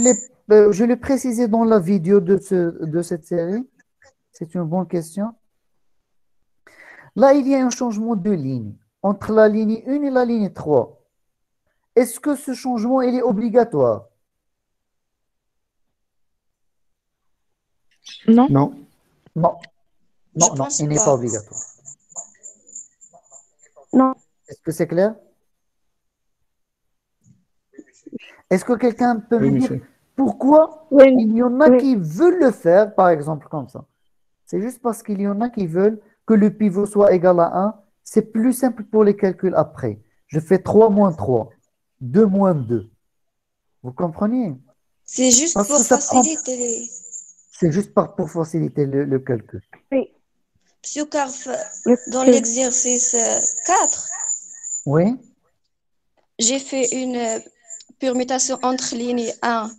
S1: l'ai précisé dans la vidéo de cette série. C'est une bonne question. Là, il y a un changement de ligne entre la ligne 1 et la ligne 3. Est-ce que ce changement, il est obligatoire?
S2: Non.
S10: Non.
S1: Non.
S9: Je
S1: Non,
S9: pense
S1: il n'est pas
S9: pas.
S1: obligatoire.
S5: Non,
S1: Est-ce que c'est clair? Est-ce que quelqu'un peut
S10: Oui,
S1: me dire
S10: monsieur.
S1: pourquoi
S5: oui,
S1: il y en a
S5: oui.
S1: qui veulent le faire, par exemple, comme ça? C'est juste parce qu'il y en a qui veulent que le pivot soit égal à 1. C'est plus simple pour les calculs après. Je fais 3 moins 3, 2 moins 2. Vous comprenez?
S9: C'est juste
S1: Parce
S9: pour
S1: que ça prend,
S9: faciliter.
S1: c'est juste pour faciliter le calcul.
S5: Oui.
S9: Monsieur Carf,
S5: Le
S9: dans
S5: que-
S9: l'exercice 4,
S1: Oui?
S9: j'ai fait une permutation entre ligne 1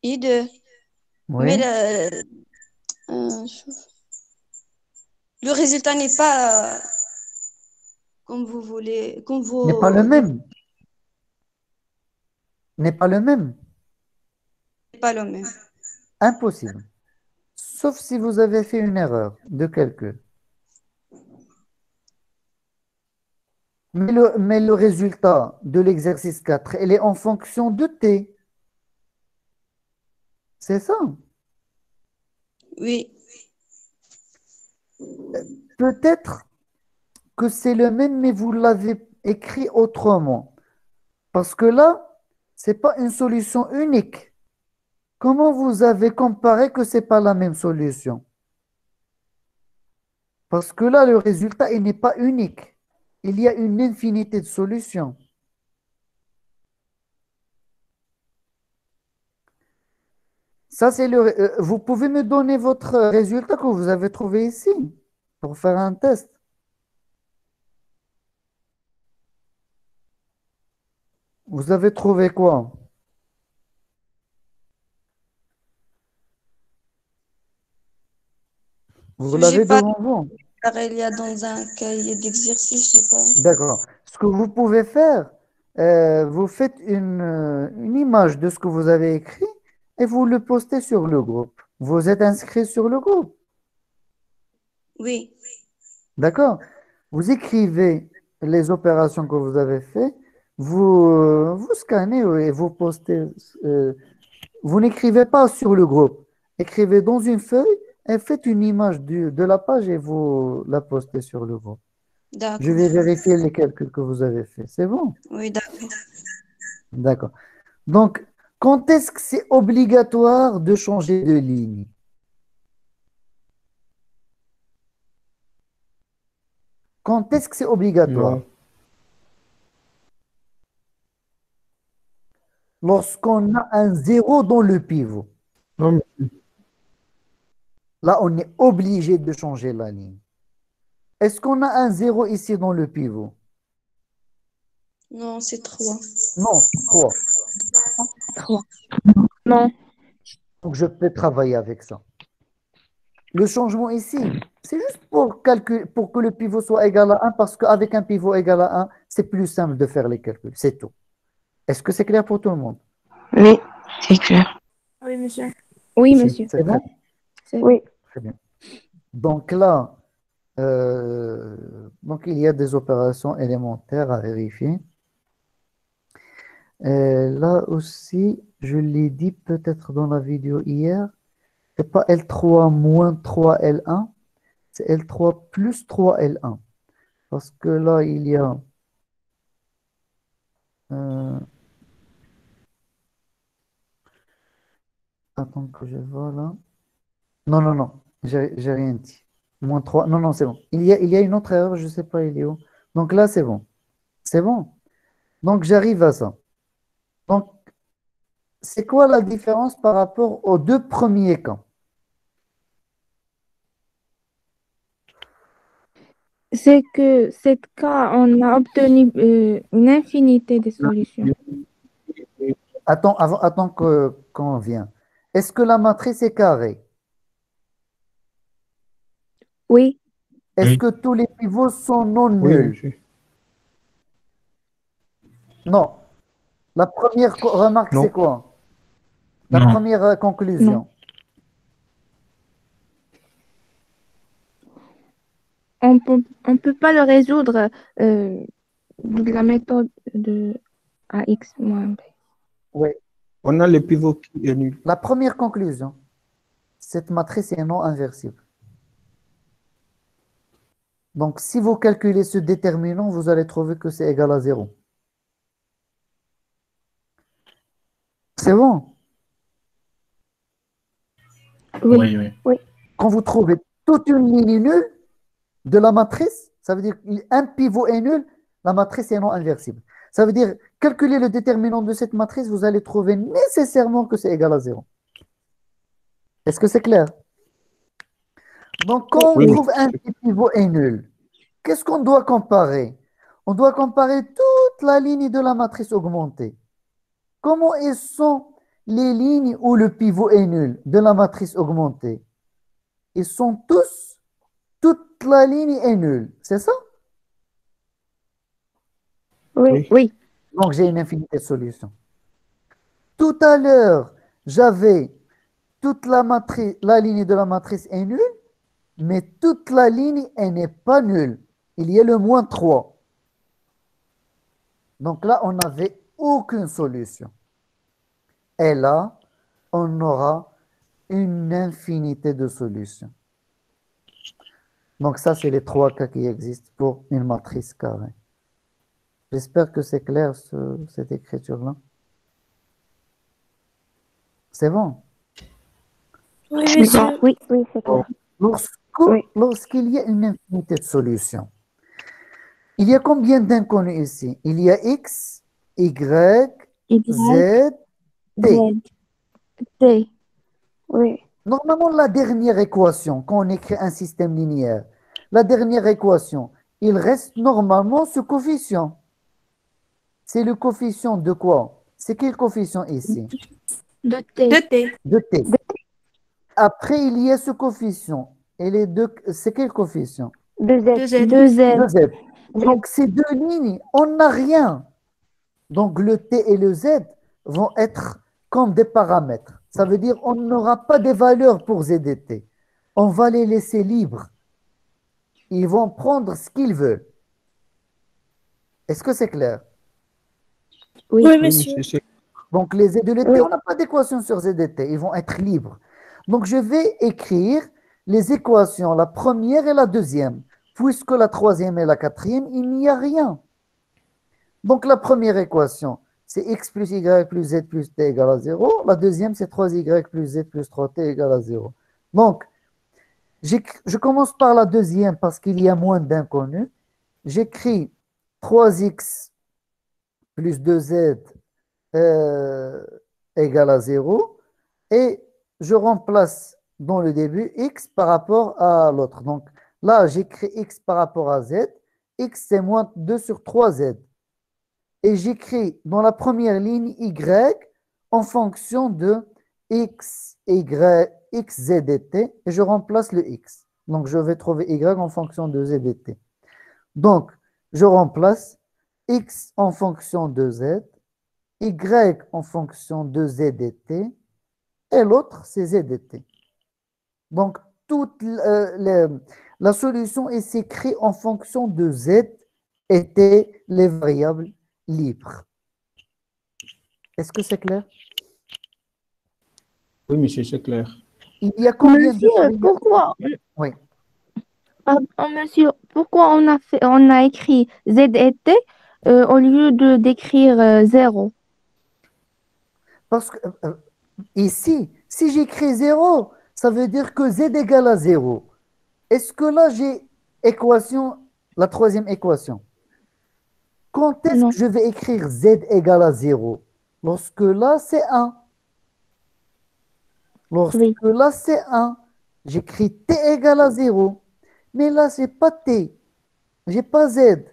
S9: et 2. Mais
S1: Oui?
S9: euh, le résultat n'est pas comme vous voulez, comme
S1: N'est pas le
S9: vous dites,
S1: même. N'est pas le même.
S9: pas le même.
S1: Impossible. Sauf si vous avez fait une erreur de calcul. Mais le résultat de l'exercice 4, il est en fonction de t. C'est ça.
S9: Oui,
S1: Peut-être que c'est le même, mais vous l'avez écrit autrement. Parce que là, ce n'est pas une solution unique. Comment vous avez comparé que ce n'est pas la même solution? Parce que là, le résultat, il n'est pas unique. Il y a une infinité de solutions. Ça, vous pouvez me donner votre résultat que vous avez trouvé ici pour faire un test. Vous avez trouvé quoi? Vous
S9: J'ai
S1: l'avez
S9: pas
S1: devant vous?
S9: car il y a dans un cahier d'exercice, je sais pas.
S1: D'accord. Ce que vous pouvez faire, vous faites une image de ce que vous avez écrit et vous le postez sur le groupe. Vous êtes inscrit sur le groupe.
S9: Oui,
S1: D'accord? Vous écrivez les opérations que vous avez faites, vous scannez et vous postez. euh, Vous n'écrivez pas sur le groupe. Écrivez dans une feuille et faites une image de la page et vous la postez sur le groupe. Je
S9: d'accord.
S1: vais vérifier les calculs que vous avez faits. C'est bon?
S9: Oui, d'accord.
S1: D'accord. Donc, quand est-ce que c'est obligatoire de changer de ligne? Quand est-ce que c'est obligatoire?
S10: Non.
S1: Lorsqu'on a un zéro dans le pivot.
S10: Non, mais
S1: Là, on est obligé de changer la ligne. Est-ce qu'on a un zéro ici dans le pivot?
S9: Non, c'est 3.
S1: Non, 3.
S2: 3. Non.
S1: Donc, je peux travailler avec ça. Le changement ici, c'est juste pour que le pivot soit égal à 1, parce qu'avec un pivot égal à 1, c'est plus simple de faire les calculs. C'est tout. Est-ce que c'est clair pour tout le monde?
S11: Oui, c'est clair.
S4: Oui, monsieur.
S2: Oui,
S1: Si,
S2: monsieur.
S1: c'est bon?
S2: C'est
S5: Oui.
S1: Très bien. Donc là, donc il y a des opérations élémentaires à vérifier. Là aussi, je l'ai dit peut-être dans la vidéo hier, c'est pas L3 moins 3L1, c'est L3 plus 3L1. Parce que là, il y a attends que je vois là. Non, non, non, j'ai rien dit. Moins 3. Non, non, c'est bon. Il y a une autre erreur, je ne sais pas, il est où. Donc là, c'est bon. C'est bon. Donc j'arrive à ça. Donc, c'est quoi la différence par rapport aux deux premiers cas?
S2: C'est que cette cas, on a obtenu une infinité de solutions.
S1: Attends qu'on vienne. Est-ce que la matrice est carrée?
S2: Oui,
S1: Est-ce
S10: oui,
S1: que tous les pivots sont non
S10: oui,
S1: nuls?
S10: monsieur.
S1: Non. La première remarque, c'est
S10: Non,
S1: quoi? La
S10: non.
S1: première
S2: non.
S1: conclusion.
S2: On peut pas le résoudre de la méthode de AX moins B.
S1: Oui.
S10: On a le pivot qui est nul.
S1: La première conclusion, cette matrice est non inversible. Donc, si vous calculez ce déterminant, vous allez trouver que c'est égal à 0. C'est bon?
S2: Oui,
S10: Oui, oui.
S5: Oui.
S1: Quand vous trouvez toute une ligne nulle de la matrice, ça veut dire qu'un pivot est nul, la matrice est non inversible. Ça veut dire, calculer le déterminant de cette matrice, vous allez trouver nécessairement que c'est égal à 0. Est-ce que c'est clair? Donc, quand on
S10: Oui, oui.
S1: trouve un pivot est nul, qu'est-ce qu'on doit comparer? On doit comparer toute la ligne de la matrice augmentée. Comment sont les lignes où le pivot est nul de la matrice augmentée? Ils sont toute la ligne est nulle. C'est ça?
S5: Oui.
S10: Oui.
S2: oui,
S1: Donc, j'ai une infinité de solutions. Tout à l'heure, j'avais toute la ligne de la matrice est nulle, mais toute la ligne, elle n'est pas nulle. Il y a le moins 3. Donc là, on n'avait aucune solution. Et là, on aura une infinité de solutions. Donc ça, c'est les 3 cas qui existent pour une matrice carrée. J'espère que c'est clair, cette écriture-là. C'est bon?
S4: Oui, monsieur.
S5: Oui, oui, c'est clair. Oui.
S1: Lorsqu'il y a une infinité de solutions, il y a combien d'inconnus ici? Il y a X, Y,
S2: Y,
S1: Z, T.
S2: Z, T.
S5: Oui.
S1: Normalement, la dernière équation, quand on écrit un système linéaire, la dernière équation, il reste normalement ce coefficient. c'est le coefficient de quoi? C'est quel coefficient ici?
S2: De T.
S4: De T.
S1: De T. Après, il y a ce coefficient. Et les deux, c'est quel coefficient?
S5: De
S4: De
S5: Z.
S4: Z.
S2: De Z.
S1: De Z. Donc, ces deux lignes, on n'a rien. Donc, le T et le Z vont être comme des paramètres. Ça veut dire on n'aura pas de valeur pour Z et T. On va les laisser libres. Ils vont prendre ce qu'ils veulent. Est-ce que c'est clair?
S2: Oui.
S4: Oui,
S10: Oui,
S4: monsieur.
S10: monsieur, c'est
S1: Donc, les Z et le T,
S5: Oui.
S1: on n'a pas d'équation sur Z et T. Ils vont être libres. Donc, je vais écrire les équations, la première et la deuxième. Puisque la troisième et la quatrième, il n'y a rien. Donc, la première équation, c'est x plus y plus z plus t égale à 0. La deuxième, c'est 3y plus z plus 3t égale à 0. Donc, je commence par la deuxième parce qu'il y a moins d'inconnus. J'écris 3x plus 2z égale à 0. Et je remplace dans le début x par rapport à l'autre. Donc, là, j'écris x par rapport à z. X, c'est moins 2 sur 3z. Et j'écris dans la première ligne y en fonction de x, y, x, z et t, et je remplace le x. Donc, je vais trouver y en fonction de z et t. Donc, je remplace x en fonction de z, y en fonction de z et t, et l'autre, c'est z et t. Donc, toute la solution est écrite en fonction de z et t, les variables libres. Est-ce que c'est clair?
S10: oui, monsieur, c'est clair.
S1: Il y a combien de
S2: Monsieur,
S1: variables?
S2: pourquoi,
S1: Oui.
S2: pardon, monsieur, pourquoi on a écrit Z et T au lieu d'écrire 0?
S1: Parce que ici, si j'écris 0, ça veut dire que z égale à 0. Est-ce que là, j'ai la troisième équation? Quand est-ce
S2: Non.
S1: que je vais écrire z égale à 0? Lorsque là, c'est 1. Lorsque
S2: Oui.
S1: là, c'est 1. J'écris t égale à 0. Mais là, je n'ai pas t. Je n'ai pas z.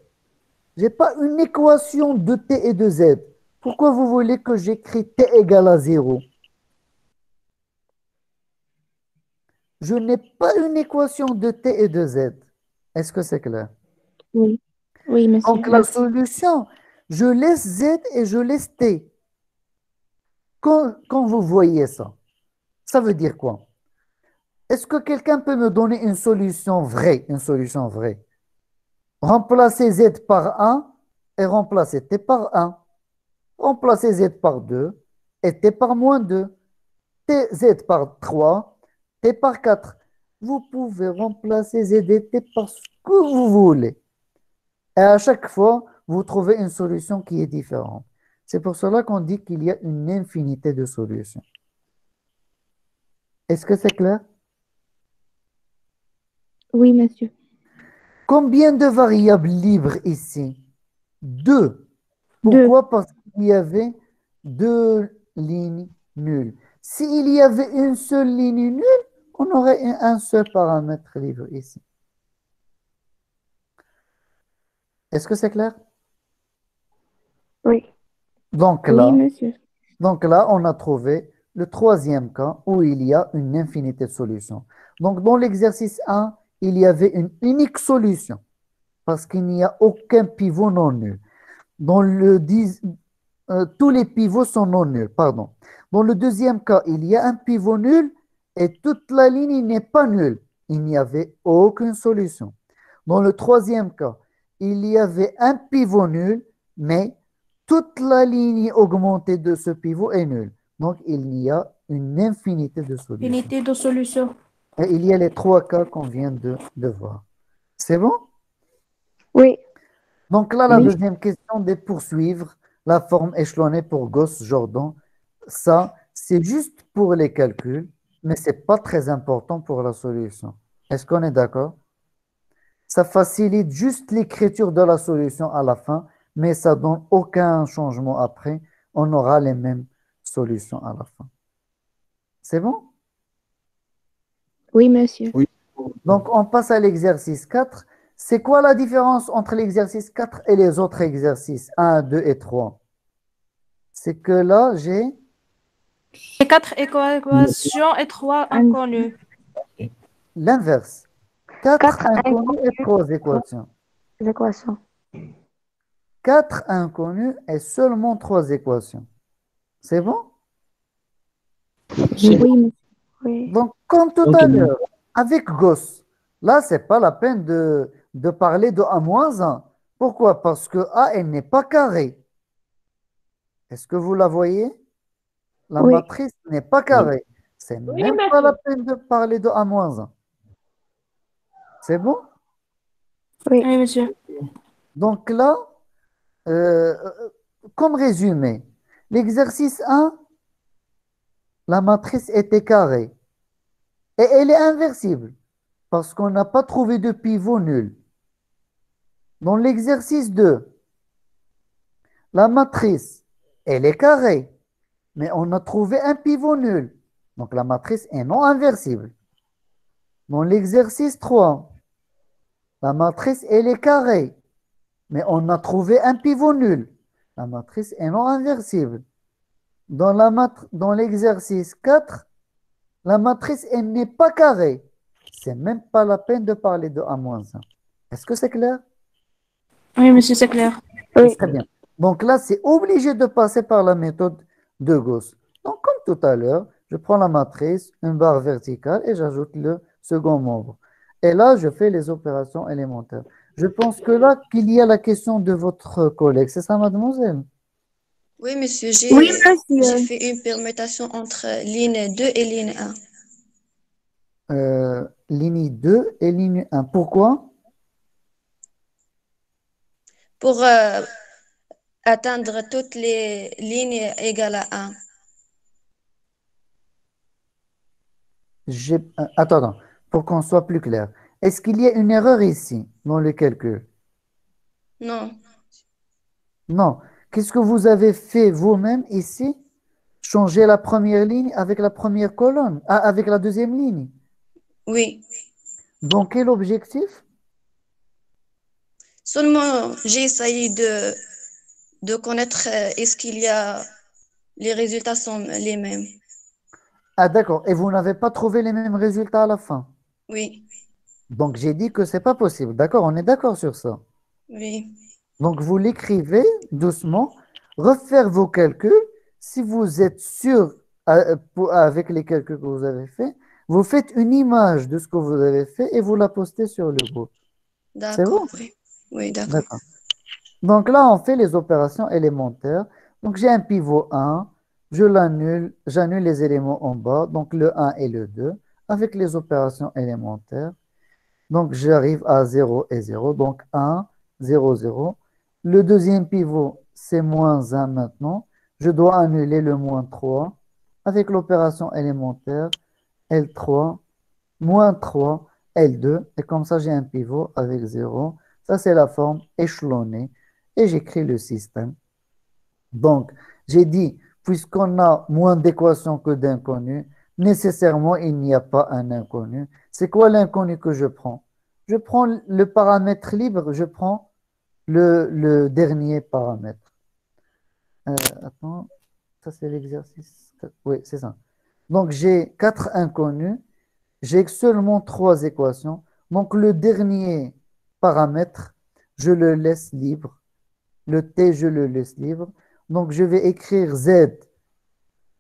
S1: Je n'ai pas une équation de t et de z. Pourquoi vous voulez que j'écris t égale à 0? Je n'ai pas une équation de t et de z. Est-ce que c'est clair?
S2: Oui. Oui, monsieur.
S1: Donc, la
S2: Merci.
S1: solution, je laisse z et je laisse t. Quand vous voyez ça, ça veut dire quoi? Est-ce que quelqu'un peut me donner une solution vraie? Une solution vraie. Remplacer z par 1 et remplacer t par 1. Remplacer z par 2 et t par moins 2. Z par 3, t par 4. Vous pouvez remplacer z et t par ce que vous voulez. Et à chaque fois, vous trouvez une solution qui est différente. C'est pour cela qu'on dit qu'il y a une infinité de solutions. Est-ce que c'est clair?
S2: Oui, monsieur.
S1: Combien de variables libres ici? 2. Pourquoi? Parce qu'il y avait 2 lignes nulles. S'il y avait une seule ligne nulle, on aurait un seul paramètre libre ici. Est-ce que c'est clair?
S5: Oui.
S1: Donc
S2: Oui,
S1: là,
S2: monsieur.
S1: on a trouvé le troisième cas où il y a une infinité de solutions. Donc, dans l'exercice 1, il y avait une unique solution parce qu'il n'y a aucun pivot non nul. Dans tous les pivots sont non nuls, pardon. Dans le deuxième cas, il y a un pivot nul et toute la ligne n'est pas nulle. Il n'y avait aucune solution. Dans le troisième cas, il y avait un pivot nul, mais toute la ligne augmentée de ce pivot est nulle. Donc, il y a une infinité de solutions.
S4: Unité de solution.
S1: Et il y a les 3 cas qu'on vient de voir. C'est bon?
S5: Oui.
S1: Donc là, la
S2: Oui.
S1: deuxième question de poursuivre la forme échelonnée pour Gauss-Jordan. Ça, c'est juste pour les calculs, mais ce n'est pas très important pour la solution. Est-ce qu'on est d'accord? Ça facilite juste l'écriture de la solution à la fin, mais ça ne donne aucun changement après. On aura les mêmes solutions à la fin. C'est bon?
S2: Oui, monsieur.
S10: Oui.
S1: Donc, on passe à l'exercice 4. C'est quoi la différence entre l'exercice 4 et les autres exercices 1, 2 et 3? C'est que là, j'ai
S4: Et 4 équations et 3 inconnues.
S1: l'inverse. 4
S5: Quatre
S1: inconnus et
S5: inconnus.
S1: 3 équations.
S5: Les équations.
S1: 4 inconnus et seulement 3 équations. C'est bon?
S2: Oui, monsieur.
S5: Oui.
S1: Donc, comme tout
S10: Ok.
S1: à l'heure, avec Gauss, là, c'est pas la peine de parler de A-1. Pourquoi? Parce que A, elle n'est pas carrée. Est-ce que vous la voyez? La
S5: Oui.
S1: matrice n'est pas carrée. C'est
S3: Oui,
S1: même pas la
S3: monsieur.
S1: peine de parler de A-1. C'est bon?
S5: Oui.
S4: Oui, monsieur.
S1: Donc là, euh, comme résumé, l'exercice 1, la matrice était carrée. Et elle est inversible parce qu'on n'a pas trouvé de pivot nul. Dans l'exercice 2, la matrice, elle est carrée, mais on a trouvé un pivot nul. Donc la matrice est non inversible. Dans l'exercice 3, la matrice, elle est carrée, mais on a trouvé un pivot nul. La matrice est non inversible. Dans l'exercice 4, la matrice, elle n'est pas carrée. C'est même pas la peine de parler de A-1. Est-ce que c'est clair?
S4: Oui, monsieur, c'est clair.
S5: Oui.
S1: Très bien. Donc là, c'est obligé de passer par la méthode de Gauss. Donc, comme tout à l'heure, je prends la matrice, une barre verticale et j'ajoute le second membre. Et là, je fais les opérations élémentaires. Je pense que là, qu'il y a la question de votre collègue. C'est ça, mademoiselle?
S9: Oui, monsieur,
S2: Oui,
S9: j'ai
S2: monsieur.
S9: fait une permutation entre ligne 2 et ligne 1
S1: Ligne 2 et ligne 1. Pourquoi?
S9: pour atteindre toutes les lignes égales à 1.
S1: Attends, pour qu'on soit plus clair. Est-ce qu'il y a une erreur ici dans le calcul?
S9: Non,
S1: Non. Qu'est-ce que vous avez fait vous-même ici? Changer la première ligne avec la première colonne, avec la deuxième ligne.
S9: oui.
S1: Dans quel objectif?
S9: Seulement, j'ai essayé de connaître est-ce qu'il y a les résultats sont les mêmes.
S1: Ah, d'accord. Et vous n'avez pas trouvé les mêmes résultats à la fin.
S9: Oui,
S1: Donc, j'ai dit que c'est pas possible. D'accord, on est d'accord sur ça.
S9: oui,
S1: Donc, vous l'écrivez doucement, refaire vos calculs. Si vous êtes sûr avec les calculs que vous avez faits, vous faites une image de ce que vous avez fait et vous la postez sur le groupe. C'est
S9: d'accord,
S1: bon?
S9: oui, oui, d'accord.
S1: D'accord. Donc là, on fait les opérations élémentaires. Donc j'ai un pivot 1, je l'annule, j'annule les éléments en bas, donc le 1 et le 2, avec les opérations élémentaires. Donc j'arrive à 0 et 0, donc 1, 0, 0. Le deuxième pivot, c'est moins 1 maintenant. Je dois annuler le moins 3 avec l'opération élémentaire L3, moins 3, L2. Et comme ça, j'ai un pivot avec 0. Ça, c'est la forme échelonnée. Et j'écris le système. Donc, j'ai dit, puisqu'on a moins d'équations que d'inconnus, nécessairement, il n'y a pas un inconnu. C'est quoi l'inconnu que je prends? Je prends le paramètre libre, je prends le dernier paramètre. Attends, ça c'est l'exercice. Oui, c'est ça. Donc, j'ai 4 inconnus, j'ai seulement 3 équations. Donc, le dernier paramètre, je le laisse libre. Le t, je le laisse libre. Donc, je vais écrire z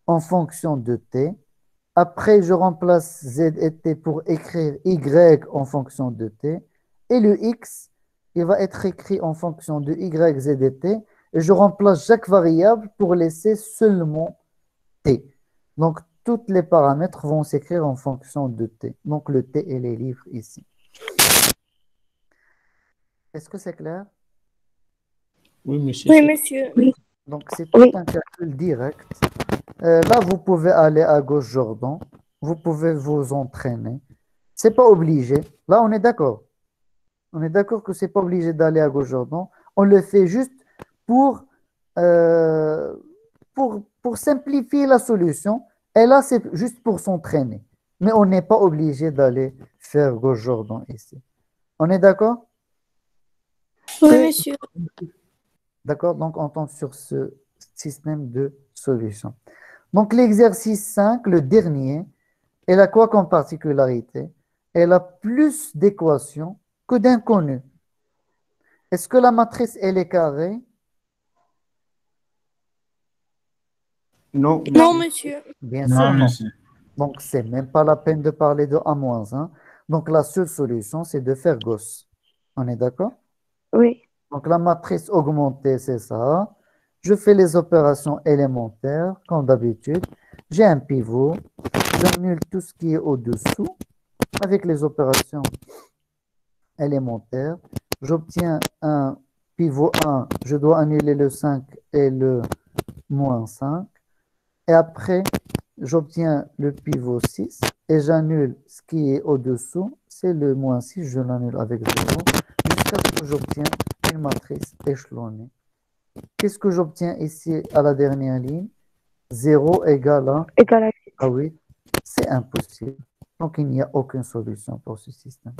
S1: en fonction de t. Après, je remplace z et t pour écrire y en fonction de t. Et le x, il va être écrit en fonction de y, z et t. Et je remplace chaque variable pour laisser seulement t. Donc, tous les paramètres vont s'écrire en fonction de t. Donc, le t, il est libre ici. Est-ce que c'est clair?
S10: Oui, monsieur.
S4: Oui, monsieur.
S2: Oui.
S1: Donc, c'est tout un calcul direct. Là, vous pouvez aller à gauche, Jordan. Vous pouvez vous entraîner. C'est pas obligé. Là, on est d'accord. On est d'accord que c'est pas obligé d'aller à gauche, Jordan. On le fait juste pour, euh, pour simplifier la solution. Et là, c'est juste pour s'entraîner. Mais on n'est pas obligé d'aller faire gauche, Jordan ici. On est d'accord?
S4: Oui, monsieur.
S1: D'accord? Donc, on tombe sur ce système de solution. Donc, l'exercice 5, le dernier, elle a quoi comme particularité? Elle a plus d'équations que d'inconnus. Est-ce que la matrice, elle est carrée?
S10: Non,
S4: Non,
S10: monsieur.
S4: monsieur.
S1: Bien
S12: Non,
S1: sûr, non.
S12: monsieur.
S1: Donc, c'est même pas la peine de parler de A-1. Donc, la seule solution, c'est de faire Gauss. On est d'accord?
S5: Oui.
S1: Donc, la matrice augmentée, c'est ça. Je fais les opérations élémentaires, comme d'habitude. J'ai un pivot. J'annule tout ce qui est au-dessous avec les opérations élémentaires. J'obtiens un pivot 1. Je dois annuler le 5 et le moins 5. Et après, j'obtiens le pivot 6 et j'annule ce qui est au-dessous. C'est le moins 6, je l'annule avec 0 jusqu'à ce que j'obtiens une matrice échelonnée. Qu'est-ce que j'obtiens ici à la dernière ligne? 0 égale à 8. C'est impossible. Donc, il n'y a aucune solution pour ce système.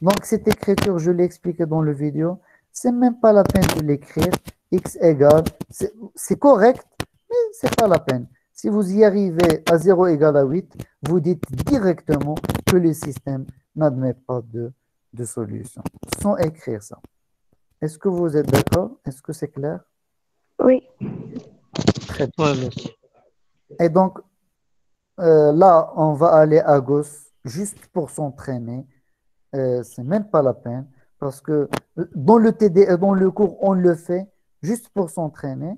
S1: Donc, cette écriture, je l'ai expliqué dans le vidéo. C'est même pas la peine de l'écrire. X égale, c'est correct, mais c'est pas la peine. Si vous y arrivez à 0 égale à 8, vous dites directement que le système n'admet pas de solution, sans écrire ça. Est-ce que vous êtes d'accord? Est-ce que c'est clair?
S5: Oui.
S1: Très bien. Et donc, là, on va aller à gauche juste pour s'entraîner. C'est même pas la peine parce que dans le TD et dans le cours, on le fait juste pour s'entraîner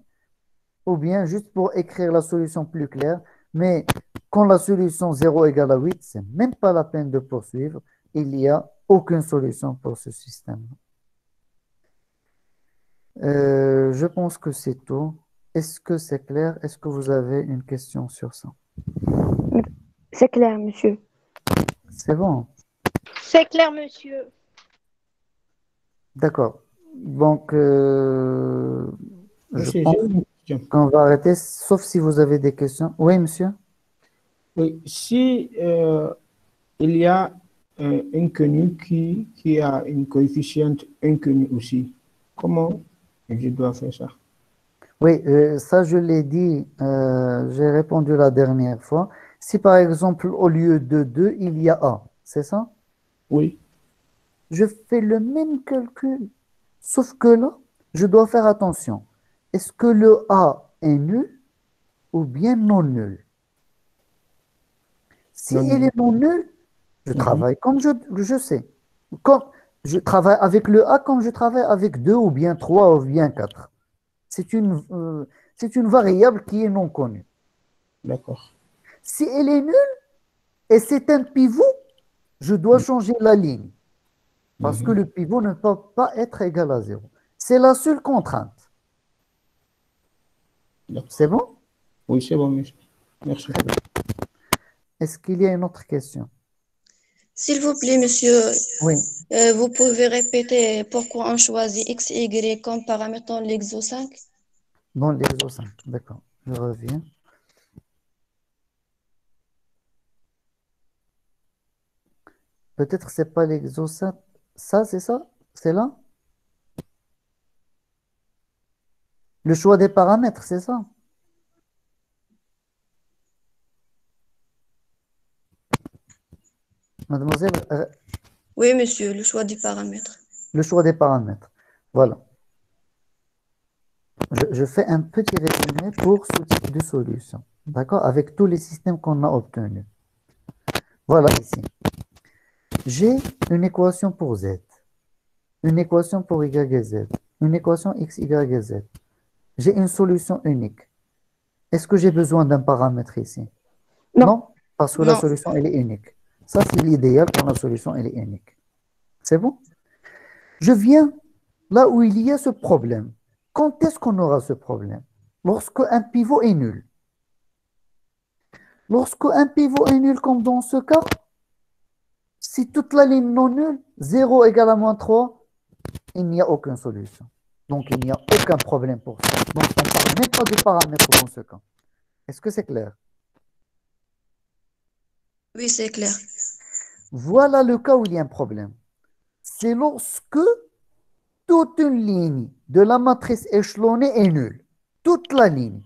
S1: ou bien juste pour écrire la solution plus claire. Mais quand la solution 0 égale à 8, c'est même pas la peine de poursuivre. Il n'y a aucune solution pour ce système. Je pense que c'est tout. Est-ce que c'est clair? Est-ce que vous avez une question sur ça?
S5: C'est clair, monsieur.
S1: C'est bon.
S3: C'est clair, monsieur.
S1: D'accord. Donc, je
S10: Monsieur,
S1: pense
S10: j'ai une question.
S1: qu'on va arrêter, sauf si vous avez des questions. Oui, monsieur?
S10: Oui, si il y a un inconnu qui a une coefficiente inconnue aussi, comment je dois faire ça?
S1: Oui, ça je l'ai dit, j'ai répondu la dernière fois. Si par exemple, au lieu de 2, il y a A, c'est ça?
S10: Oui.
S1: Je fais le même calcul, sauf que là, je dois faire attention. Est-ce que le A est nul ou bien non nul? Si
S10: Non
S1: il
S10: nul.
S1: est non nul, je
S10: Mhm.
S1: travaille comme je sais. Comme je travaille avec le A comme je travaille avec 2 ou bien 3 ou bien 4. C'est une variable qui est non connue.
S10: D'accord.
S1: Si elle est nulle et c'est un pivot, je dois changer la ligne parce que
S10: Mhm.
S1: le pivot ne peut pas être égal à 0. C'est la seule contrainte.
S10: D'accord.
S1: C'est bon?
S10: Oui, c'est bon, monsieur. Merci.
S1: Très bien. Est-ce qu'il y a une autre question?
S9: S'il vous plaît, monsieur,
S1: Oui,
S9: vous pouvez répéter pourquoi on choisit X et Y comme paramètre dans l'exo 5?
S1: dans l'exo 5. D'accord, je reviens. Peut-être c'est pas l'exo 5. Ça, c'est ça? C'est là? Le choix des paramètres, c'est ça? Mademoiselle,
S9: Oui, monsieur, le choix du paramètre.
S1: le choix des paramètres. Voilà. Je fais un petit résumé pour ce type de solution. D'accord? Avec tous les systèmes qu'on a obtenus. Voilà ici. J'ai une équation pour Z, une équation pour Y et Z, une équation X, Y et Z. J'ai une solution unique. Est-ce que j'ai besoin d'un paramètre ici? Non, parce que la
S9: Non.
S1: solution, elle est unique. Ça, c'est l'idéal quand la solution, elle est unique. C'est bon? Je viens là où il y a ce problème. Quand est-ce qu'on aura ce problème? Lorsque un pivot est nul. Lorsque un pivot est nul, comme dans ce cas, si toute la ligne non nulle, 0 égale à moins 3, il n'y a aucune solution. Donc, il n'y a aucun problème pour ça. Donc, on ne parle même pas de paramètres dans ce cas. Est-ce que c'est clair?
S9: Oui, c'est clair.
S1: Voilà le cas où il y a un problème. C'est lorsque toute une ligne de la matrice échelonnée est nulle. Toute la ligne.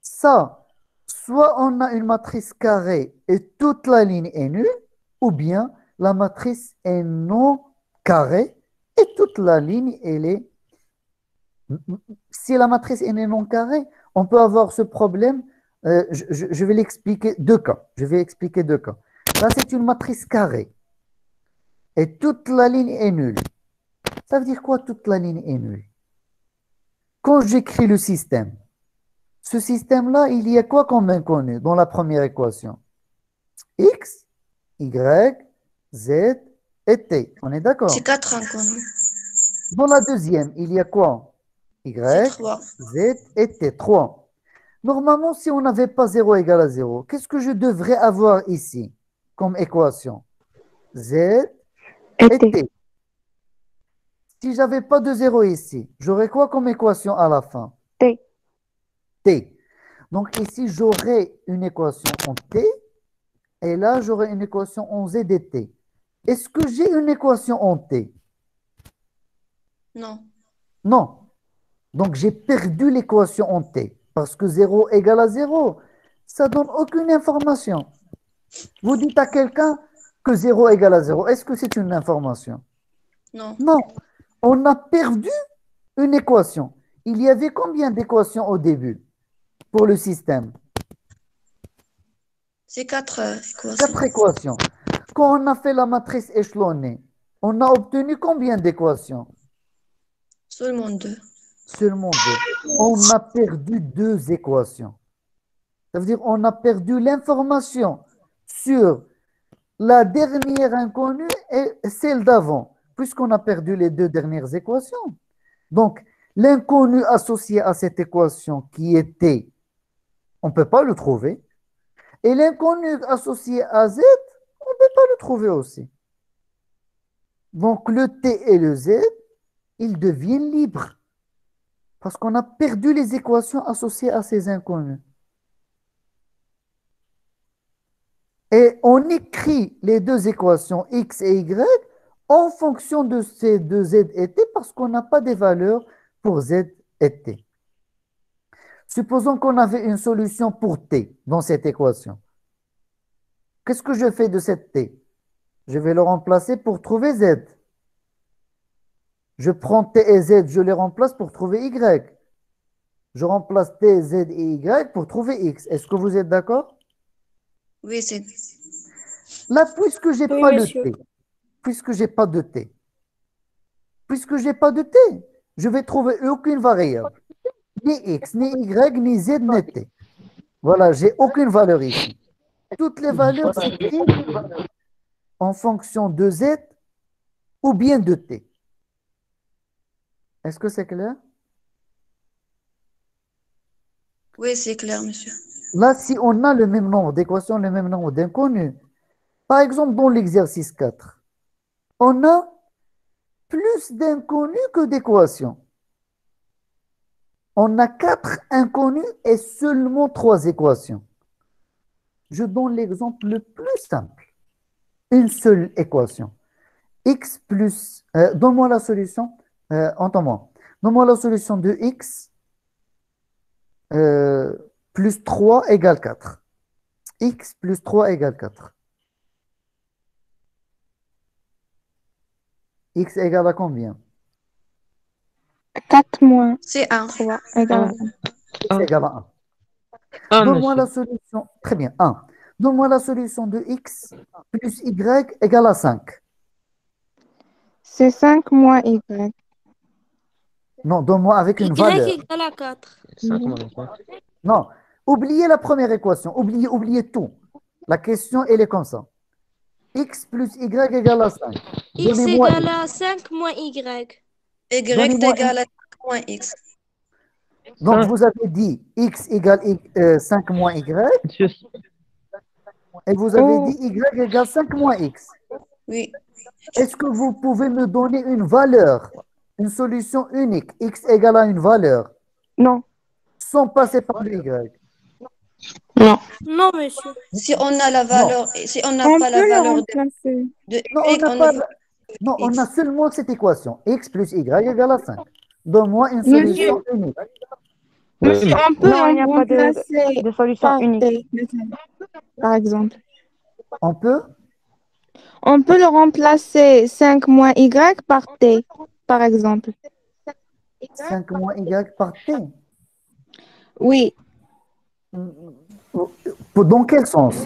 S1: Ça, soit on a une matrice carrée et toute la ligne est nulle, ou bien la matrice est non carrée et toute la ligne, elle est... Si la matrice est non carrée, on peut avoir ce problème. Je vais l'expliquer deux cas. Je vais expliquer deux cas. Là, c'est une matrice carrée et toute la ligne est nulle. Ça veut dire quoi, toute la ligne est nulle? Quand j'écris le système, ce système-là, il y a quoi comme inconnu dans la première équation? X, Y, Z et T. On est d'accord?
S9: C'est 4 inconnus.
S1: Dans la deuxième, il y a quoi?
S9: C'est
S1: Y,
S9: 3.
S1: Z et T. 3. Normalement, si on n'avait pas 0 égale à 0, qu'est-ce que je devrais avoir ici comme équation? Z et T. Si je n'avais pas de 0 ici, j'aurais quoi comme équation à la fin?
S5: T.
S1: T. Donc ici, j'aurais une équation en T et là, j'aurais une équation en Z et T. Est-ce que j'ai une équation en T?
S9: Non.
S1: Non. Donc, j'ai perdu l'équation en T parce que 0 égale à 0, ça ne donne aucune information. Vous dites à quelqu'un que 0 égale à 0. Est-ce que c'est une information?
S9: Non.
S1: Non. On a perdu une équation. Il y avait combien d'équations au début pour le système?
S9: C'est 4 équations.
S1: 4 équations. Quand on a fait la matrice échelonnée, on a obtenu combien d'équations?
S9: Seulement 2.
S1: Seulement 2. On a perdu 2 équations. Ça veut dire qu'on a perdu l'information sur la dernière inconnue et celle d'avant, puisqu'on a perdu les 2 dernières équations. Donc, l'inconnu associé à cette équation qui était, on ne peut pas le trouver. Et l'inconnu associé à Z, on ne peut pas le trouver aussi. Donc, le T et le Z, ils deviennent libres. Parce qu'on a perdu les équations associées à ces inconnus. Et on écrit les 2 équations X et Y en fonction de ces 2 Z et T parce qu'on n'a pas des valeurs pour Z et T. Supposons qu'on avait une solution pour T dans cette équation. Qu'est-ce que je fais de cette T? Je vais le remplacer pour trouver Z. Je prends T et Z, je les remplace pour trouver Y. Je remplace T, Z et Y pour trouver X. Est-ce que vous êtes d'accord?
S9: Oui, c'est...
S1: Là, puisque j'ai
S4: Oui,
S1: pas le
S4: monsieur.
S1: T, puisque j'ai pas de T, puisque j'ai pas de T, je vais trouver aucune variable. Ni X, ni Y, ni Z, ni T. Voilà, j'ai aucune valeur ici. Toutes les valeurs s'écrivent en fonction de Z ou bien de T. Est-ce que c'est clair?
S9: Oui, c'est clair, monsieur.
S1: Là, si on a le même nombre d'équations, le même nombre d'inconnus, par exemple, dans l'exercice 4, on a plus d'inconnus que d'équations. On a 4 inconnus et seulement 3 équations. Je donne l'exemple le plus simple. Une seule équation. X plus... donne-moi la solution. Entends-moi. Donne-moi la solution de X plus 3 égale 4. X plus 3 égale 4. X égale à combien?
S2: 4 moins
S9: C'est 1.
S2: 3 égale
S1: X égale à 1.
S8: Ah,
S1: Donne-moi la
S8: monsieur.
S1: solution. Très bien, 1. Donne-moi la solution de X plus Y égale à 5.
S2: C'est 5 moins Y.
S1: Non, donne-moi avec une valeur.
S4: Y égale à 4.
S8: 5 moins 4.
S1: Non, oubliez la première équation. Oubliez tout. La question, elle est comme ça. X plus Y égale à 5.
S4: X
S1: Donnez-moi
S4: égale
S1: X.
S4: à 5 moins Y.
S9: Y
S1: Donnez-moi
S9: égale à 5 moins X.
S1: Donc,
S8: 5.
S1: vous avez dit X égale 5 moins Y
S8: Monsieur,
S1: et vous avez
S2: Oh,
S1: dit Y égale 5 moins X.
S9: Oui.
S1: Est-ce que vous pouvez me donner une valeur, une solution unique, X égale à une valeur,
S5: Non.
S1: sans passer par le Y?
S11: Non.
S4: Non, monsieur.
S9: Si on a la
S1: Non.
S9: valeur, si on n'a
S2: on
S9: pas la
S2: peut le
S9: valeur
S2: remplacer.
S9: de
S1: Non, on
S9: Y,
S1: n'a
S9: on
S1: pas,
S9: ne peut
S1: Non, on a
S9: X.
S1: seulement cette équation. X plus Y égale à 5. Donne-moi une
S2: Monsieur,
S1: solution unique.
S2: monsieur, on peut
S5: Non, il n'y a pas
S2: remplacer
S5: de solution
S2: par
S5: unique.
S2: T, par exemple.
S1: On peut?
S2: On peut le remplacer 5 moins Y par T, par exemple.
S1: 5 moins Y par T.
S2: Oui.
S1: Dans quel sens?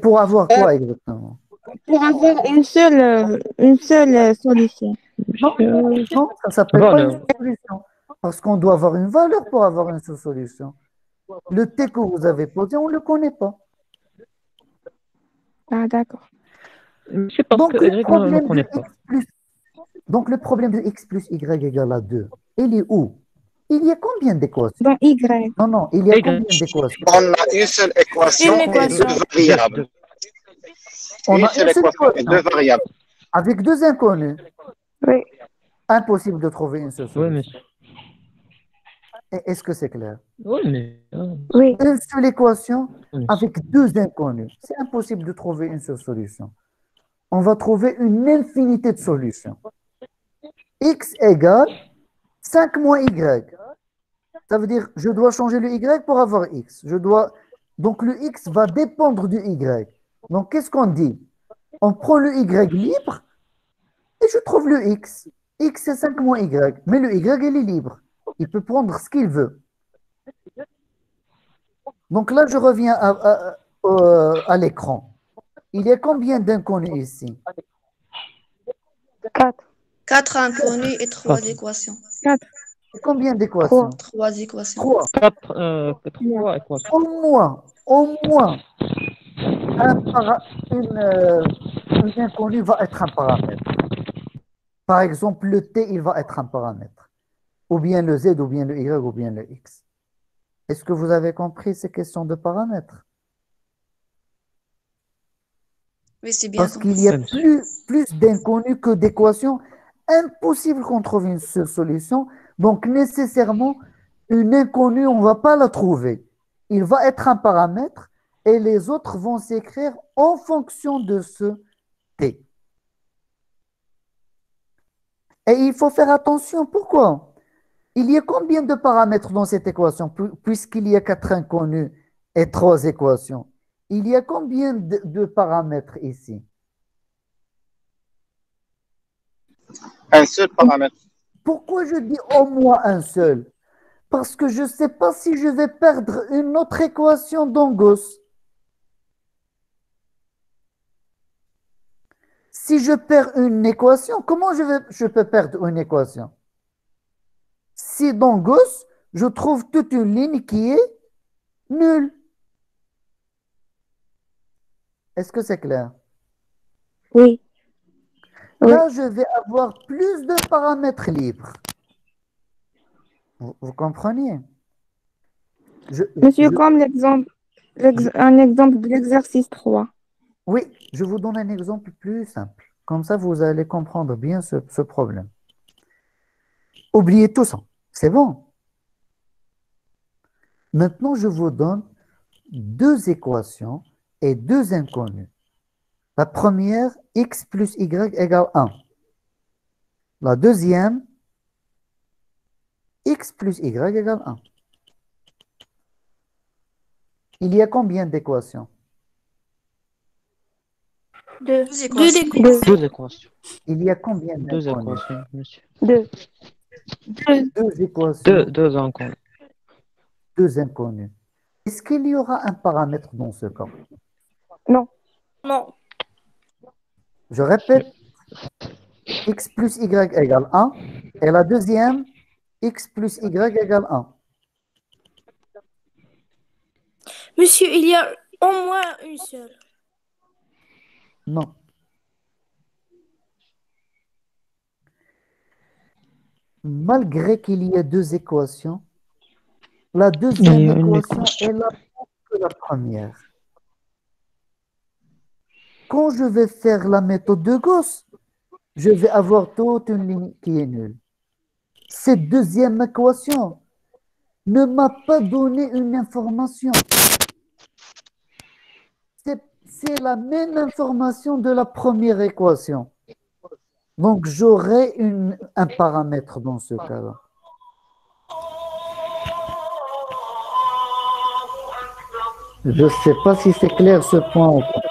S1: Pour avoir quoi exactement?
S2: Pour avoir une seule solution.
S1: Non, non, ça ne s'appelle pas une seule solution. Parce qu'on doit avoir une valeur pour avoir une seule solution. Le T que vous avez posé, on ne le connaît pas.
S2: Ah, d'accord.
S8: C'est parce
S1: Donc,
S8: que
S1: le
S8: Y, on ne
S1: problème
S8: connaît
S1: de
S8: pas.
S1: X plus, donc, le problème de X plus Y égale à 2, il est où? Il y a combien d'équations?
S2: Dans Y.
S1: Non, non, il y a
S8: Y.
S1: combien d'équations?
S7: On a une seule équation
S4: Une
S7: et
S4: équation.
S7: deux variables.
S1: On
S7: Une
S1: a
S7: seule
S1: une seule
S7: équation et deux
S1: équation.
S7: variables.
S1: Avec deux inconnus.
S5: Oui.
S1: Impossible de trouver une seule
S8: Oui,
S1: solution.
S8: monsieur.
S1: Est-ce que c'est clair?
S8: Oui, mais.
S5: Oui.
S1: Une seule équation
S8: Oui.
S1: avec deux inconnus. C'est impossible de trouver une seule solution. On va trouver une infinité de solutions. X égale 5 moins Y. Ça veut dire je dois changer le Y pour avoir X. Donc le X va dépendre du Y. Donc qu'est-ce qu'on dit? On prend le Y libre et je trouve le X. X c'est 5 moins Y. Mais le Y il est libre. Il peut prendre ce qu'il veut. Donc là je reviens à l'écran. Il y a combien d'inconnus ici?
S5: 4.
S9: 4 inconnus et 3 équations.
S2: 4.
S1: Combien d'équations?
S9: 3 équations.
S1: 3.
S8: 3 équations.
S1: Au moins, un inconnu va être un paramètre. Par exemple, le T, il va être un paramètre. Ou bien le Z, ou bien le Y, ou bien le X. Est-ce que vous avez compris ces questions de paramètres?
S9: Oui, c'est bien
S1: Parce qu'il y a plus d'inconnus que d'équations. Impossible qu'on trouve une seule solution. Donc, nécessairement, une inconnue, on ne va pas la trouver. Il va être un paramètre et les autres vont s'écrire en fonction de ce T. Et il faut faire attention. Pourquoi? Il y a combien de paramètres dans cette équation? Puisqu'il y a 4 inconnus et 3 équations. Il y a combien de paramètres ici?
S7: Un seul paramètre.
S1: Pourquoi je dis au moins un seul? Parce que je ne sais pas si je vais perdre une autre équation dans Gauss. Si je perds une équation, comment je peux perdre une équation? Si dans Gauss, je trouve toute une ligne qui est nulle. Est-ce que c'est clair?
S5: Oui.
S1: Là, je vais avoir plus de paramètres libres. Vous comprenez?
S2: Monsieur, comme un exemple de l'exercice 3.
S1: Oui, je vous donne un exemple plus simple. Comme ça, vous allez comprendre bien ce problème. Oubliez tout ça. C'est bon. Maintenant, je vous donne deux équations et deux inconnus. La première, x plus y égale 1. La deuxième, x plus y égale 1. Il y a combien d'équations?
S4: Deux
S9: équations.
S8: Deux équations.
S1: Il y a combien
S8: Deux
S1: d'inconnus?
S8: équations, monsieur.
S5: 2.
S1: Deux équations,
S8: Deux inconnus.
S1: deux inconnus. Est-ce qu'il y aura un paramètre dans ce cas?
S5: Non.
S4: Non.
S1: Je répète, x plus y égale 1. Et la deuxième, x plus y égale 1.
S4: Monsieur, il y a au moins une seule.
S1: Non. Malgré qu'il y ait deux équations, la deuxième équation est la même que la première. Quand je vais faire la méthode de Gauss, je vais avoir toute une ligne qui est nulle. Cette deuxième équation ne m'a pas donné une information. C'est la même information de la première équation. Donc, j'aurai un paramètre dans ce cas-là. Je ne sais pas si c'est clair ce point ou pas.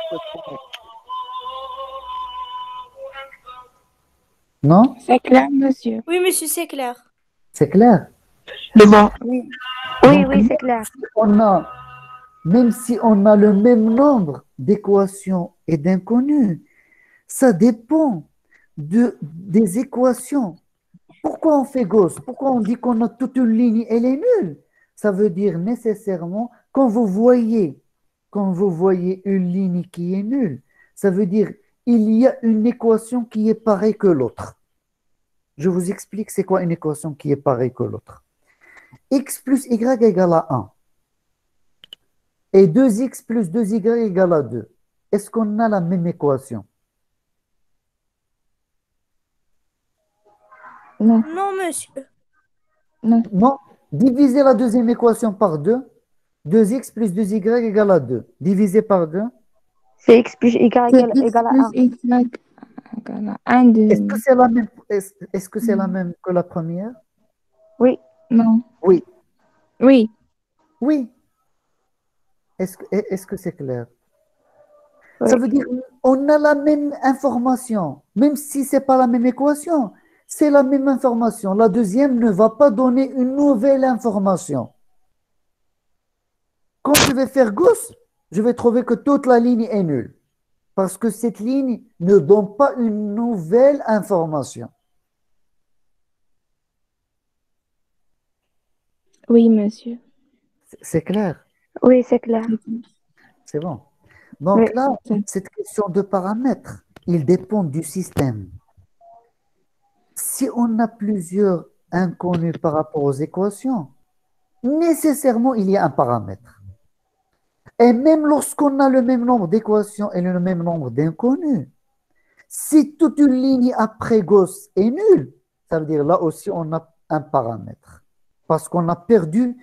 S1: Non?
S2: C'est clair, monsieur.
S4: Oui, monsieur, c'est clair.
S1: C'est clair?
S11: C'est bon.
S5: Oui,
S1: Donc,
S5: oui, c'est clair.
S1: même si on a le même nombre d'équations et d'inconnus, ça dépend des équations. Pourquoi on fait Gauss? Pourquoi on dit qu'on a toute une ligne, elle est nulle? Ça veut dire nécessairement, quand vous voyez une ligne qui est nulle, ça veut dire il y a une équation qui est pareille que l'autre. Je vous explique c'est quoi une équation qui est pareille que l'autre. X plus Y égale à 1. Et 2x plus 2y égale à 2. Est-ce qu'on a la même équation?
S2: Non,
S4: Non, monsieur.
S2: non.
S1: Non. Divisez la deuxième équation par 2. 2x plus 2y égale à 2. Divisé par 2.
S5: C'est x plus y
S2: C'est x
S5: égale à
S2: plus
S5: 1.
S2: y égale à 1 de...
S1: Est-ce que c'est la même, est-ce que c'est la même que la première?
S5: Oui,
S2: Non.
S1: Oui.
S2: Oui.
S1: Oui. Est-ce que c'est clair?
S5: oui.
S1: Ça veut dire on a la même information, même si ce n'est pas la même équation, c'est la même information. La deuxième ne va pas donner une nouvelle information. Quand je vais faire Gauss, je vais trouver que toute la ligne est nulle, parce que cette ligne ne donne pas une nouvelle information.
S2: Oui, monsieur.
S1: C'est clair?
S5: Oui, c'est clair.
S1: C'est bon.
S5: Oui.
S1: Donc là, cette question de paramètres, il dépend du système. Si on a plusieurs inconnus par rapport aux équations, nécessairement, il y a un paramètre. Et même lorsqu'on a le même nombre d'équations et le même nombre d'inconnus, si toute une ligne après Gauss est nulle, ça veut dire là aussi on a un paramètre. Parce qu'on a perdu,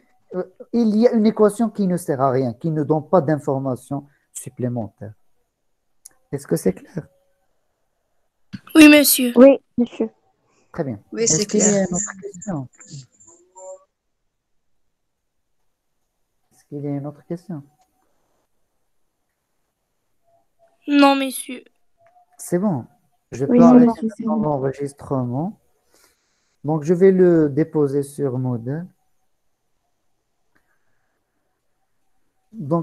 S1: il y a une équation qui ne sert à rien, qui ne donne pas d'informations supplémentaires. Est-ce que c'est clair?
S4: Oui, monsieur.
S5: Oui, monsieur.
S1: Très bien.
S9: Oui,
S1: Est-ce
S9: c'est
S1: qu'il y
S9: clair.
S1: a une autre question? Est-ce qu'il y a une autre question?
S4: Non, monsieur.
S1: C'est bon. Je
S5: Oui,
S1: peux
S5: c'est
S1: arrêter
S5: bon.
S2: monsieur, c'est
S1: maintenant
S2: bon.
S1: l'enregistrement. Donc, je vais le déposer sur Moodle. Donc,